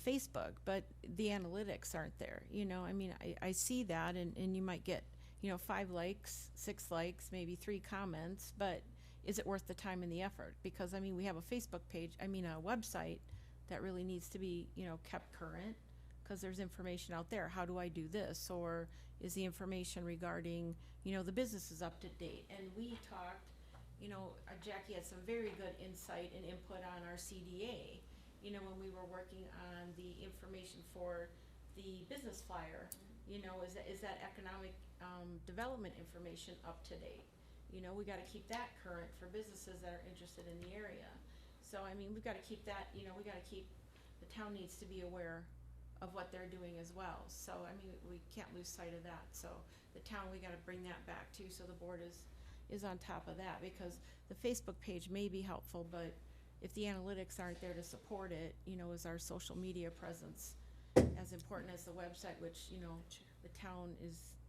Facebook, but the analytics aren't there, you know, I mean, I see that, and you might get, 5 likes, 6 likes, maybe 3 comments, but is it worth the time and the effort? Because, I mean, we have a Facebook page, a website that really needs to be, kept current, because there's information out there. How do I do this? Or is the information regarding, the business is up to date? And we talked, Jackie had some very good insight and input on our CDA, when we were working on the information for the business flyer. Is that economic development information up to date? We gotta keep that current for businesses that are interested in the area. So, I mean, we've gotta keep that, we gotta keep, the town needs to be aware of what they're doing as well. So, I mean, we can't lose sight of that. So, the town, we gotta bring that back too, so the board is on top of that, because the Facebook page may be helpful, but if the analytics aren't there to support it, is our social media presence as important as the website, which, the town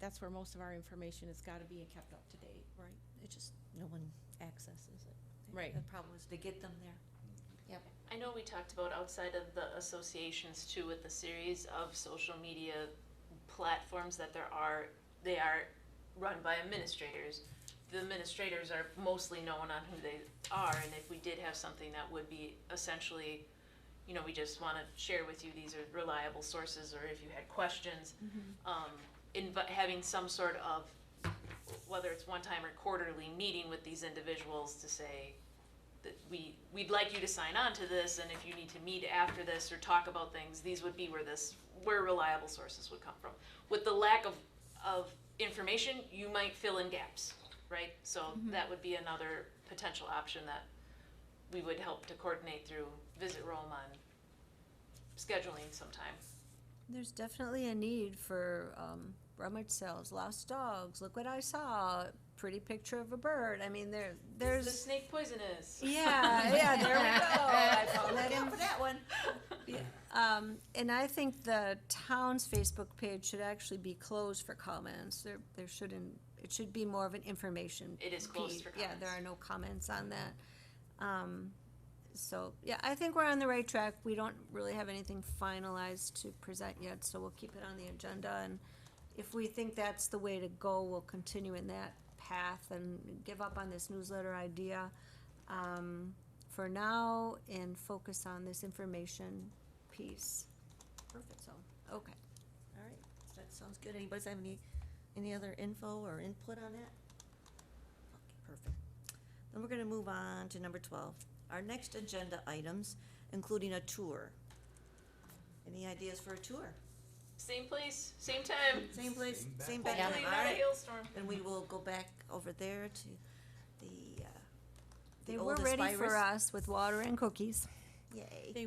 that's where most of our information has gotta be and kept up to date. Right, it just, no one accesses it. Right. The problem is to get them there. Yep. I know we talked about outside of the associations too, with the series of social media platforms that they are run by administrators. The administrators are mostly known on who they are, and if we did have something that would be essentially, we just wanna share with you, these are reliable sources, or if you had questions, having some sort of, whether it's one time or quarterly meeting with these individuals to say that we'd like you to sign on to this, and if you need to meet after this or talk about things, these would be where reliable sources would come from. With the lack of information, you might fill in gaps, right? So that would be another potential option that we would help to coordinate through Visit Rome on scheduling sometime. There's definitely a need for rummage sales, lost dogs, look what I saw, pretty picture of a bird. I mean, The there's, snake poisonous. yeah, there we go. I found that Look in out for that one. And I think the town's Facebook page should actually be closed for comments. There shouldn't, it should be more of an information. It is closed piece. for Yeah, there are comments. no comments on that. So, yeah, I think we're on the right track. We don't really have anything finalized to present yet, so we'll keep it on the agenda. And if we think that's the way to go, we'll continue in that path and give up on this newsletter idea for now and focus on this information piece. Perfect. So, okay. All right, that sounds good. Anybody have any other info or input on that? Okay, perfect. Then we're gonna move on to number 12. Our next agenda items, including a tour. Any ideas for a tour? Same place, same time. Same place, Same same back. background, Hopefully all not a right? hailstorm. And we will go back over there to the They were oldest ready for virus. us with water and cookies. Yay. They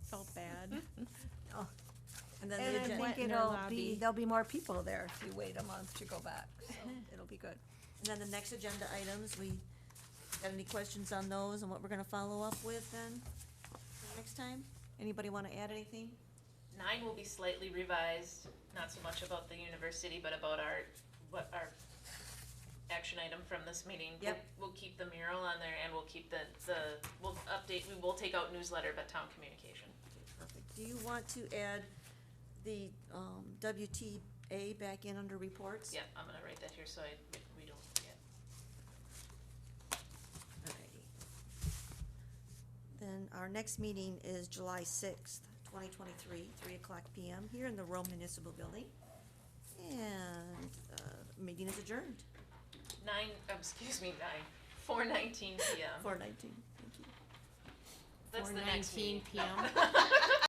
felt bad. And then And the I agenda, went think in their lobby. there'll be more people there if you wait a month to go back, so it'll be good. and then the next agenda items, we got any questions on those and what we're gonna follow up with then for next time? Anybody wanna add anything? 9 will be slightly revised, not so much about the university, but about our action item from this meeting. Yep. We'll keep the mural on there, and we'll keep we'll update, we will take out newsletter, but town communication. Perfect. Do you want to add the WTA back in under reports? Yep, I'm gonna write that here so we don't forget. Alrighty. Then our next meeting is July 6th, 2023, 3:00 PM here in the Rome Municipal Building. And meeting is adjourned. 4:19 p.m. 4:19, thank you. That's the next 4:19 meeting. p.m.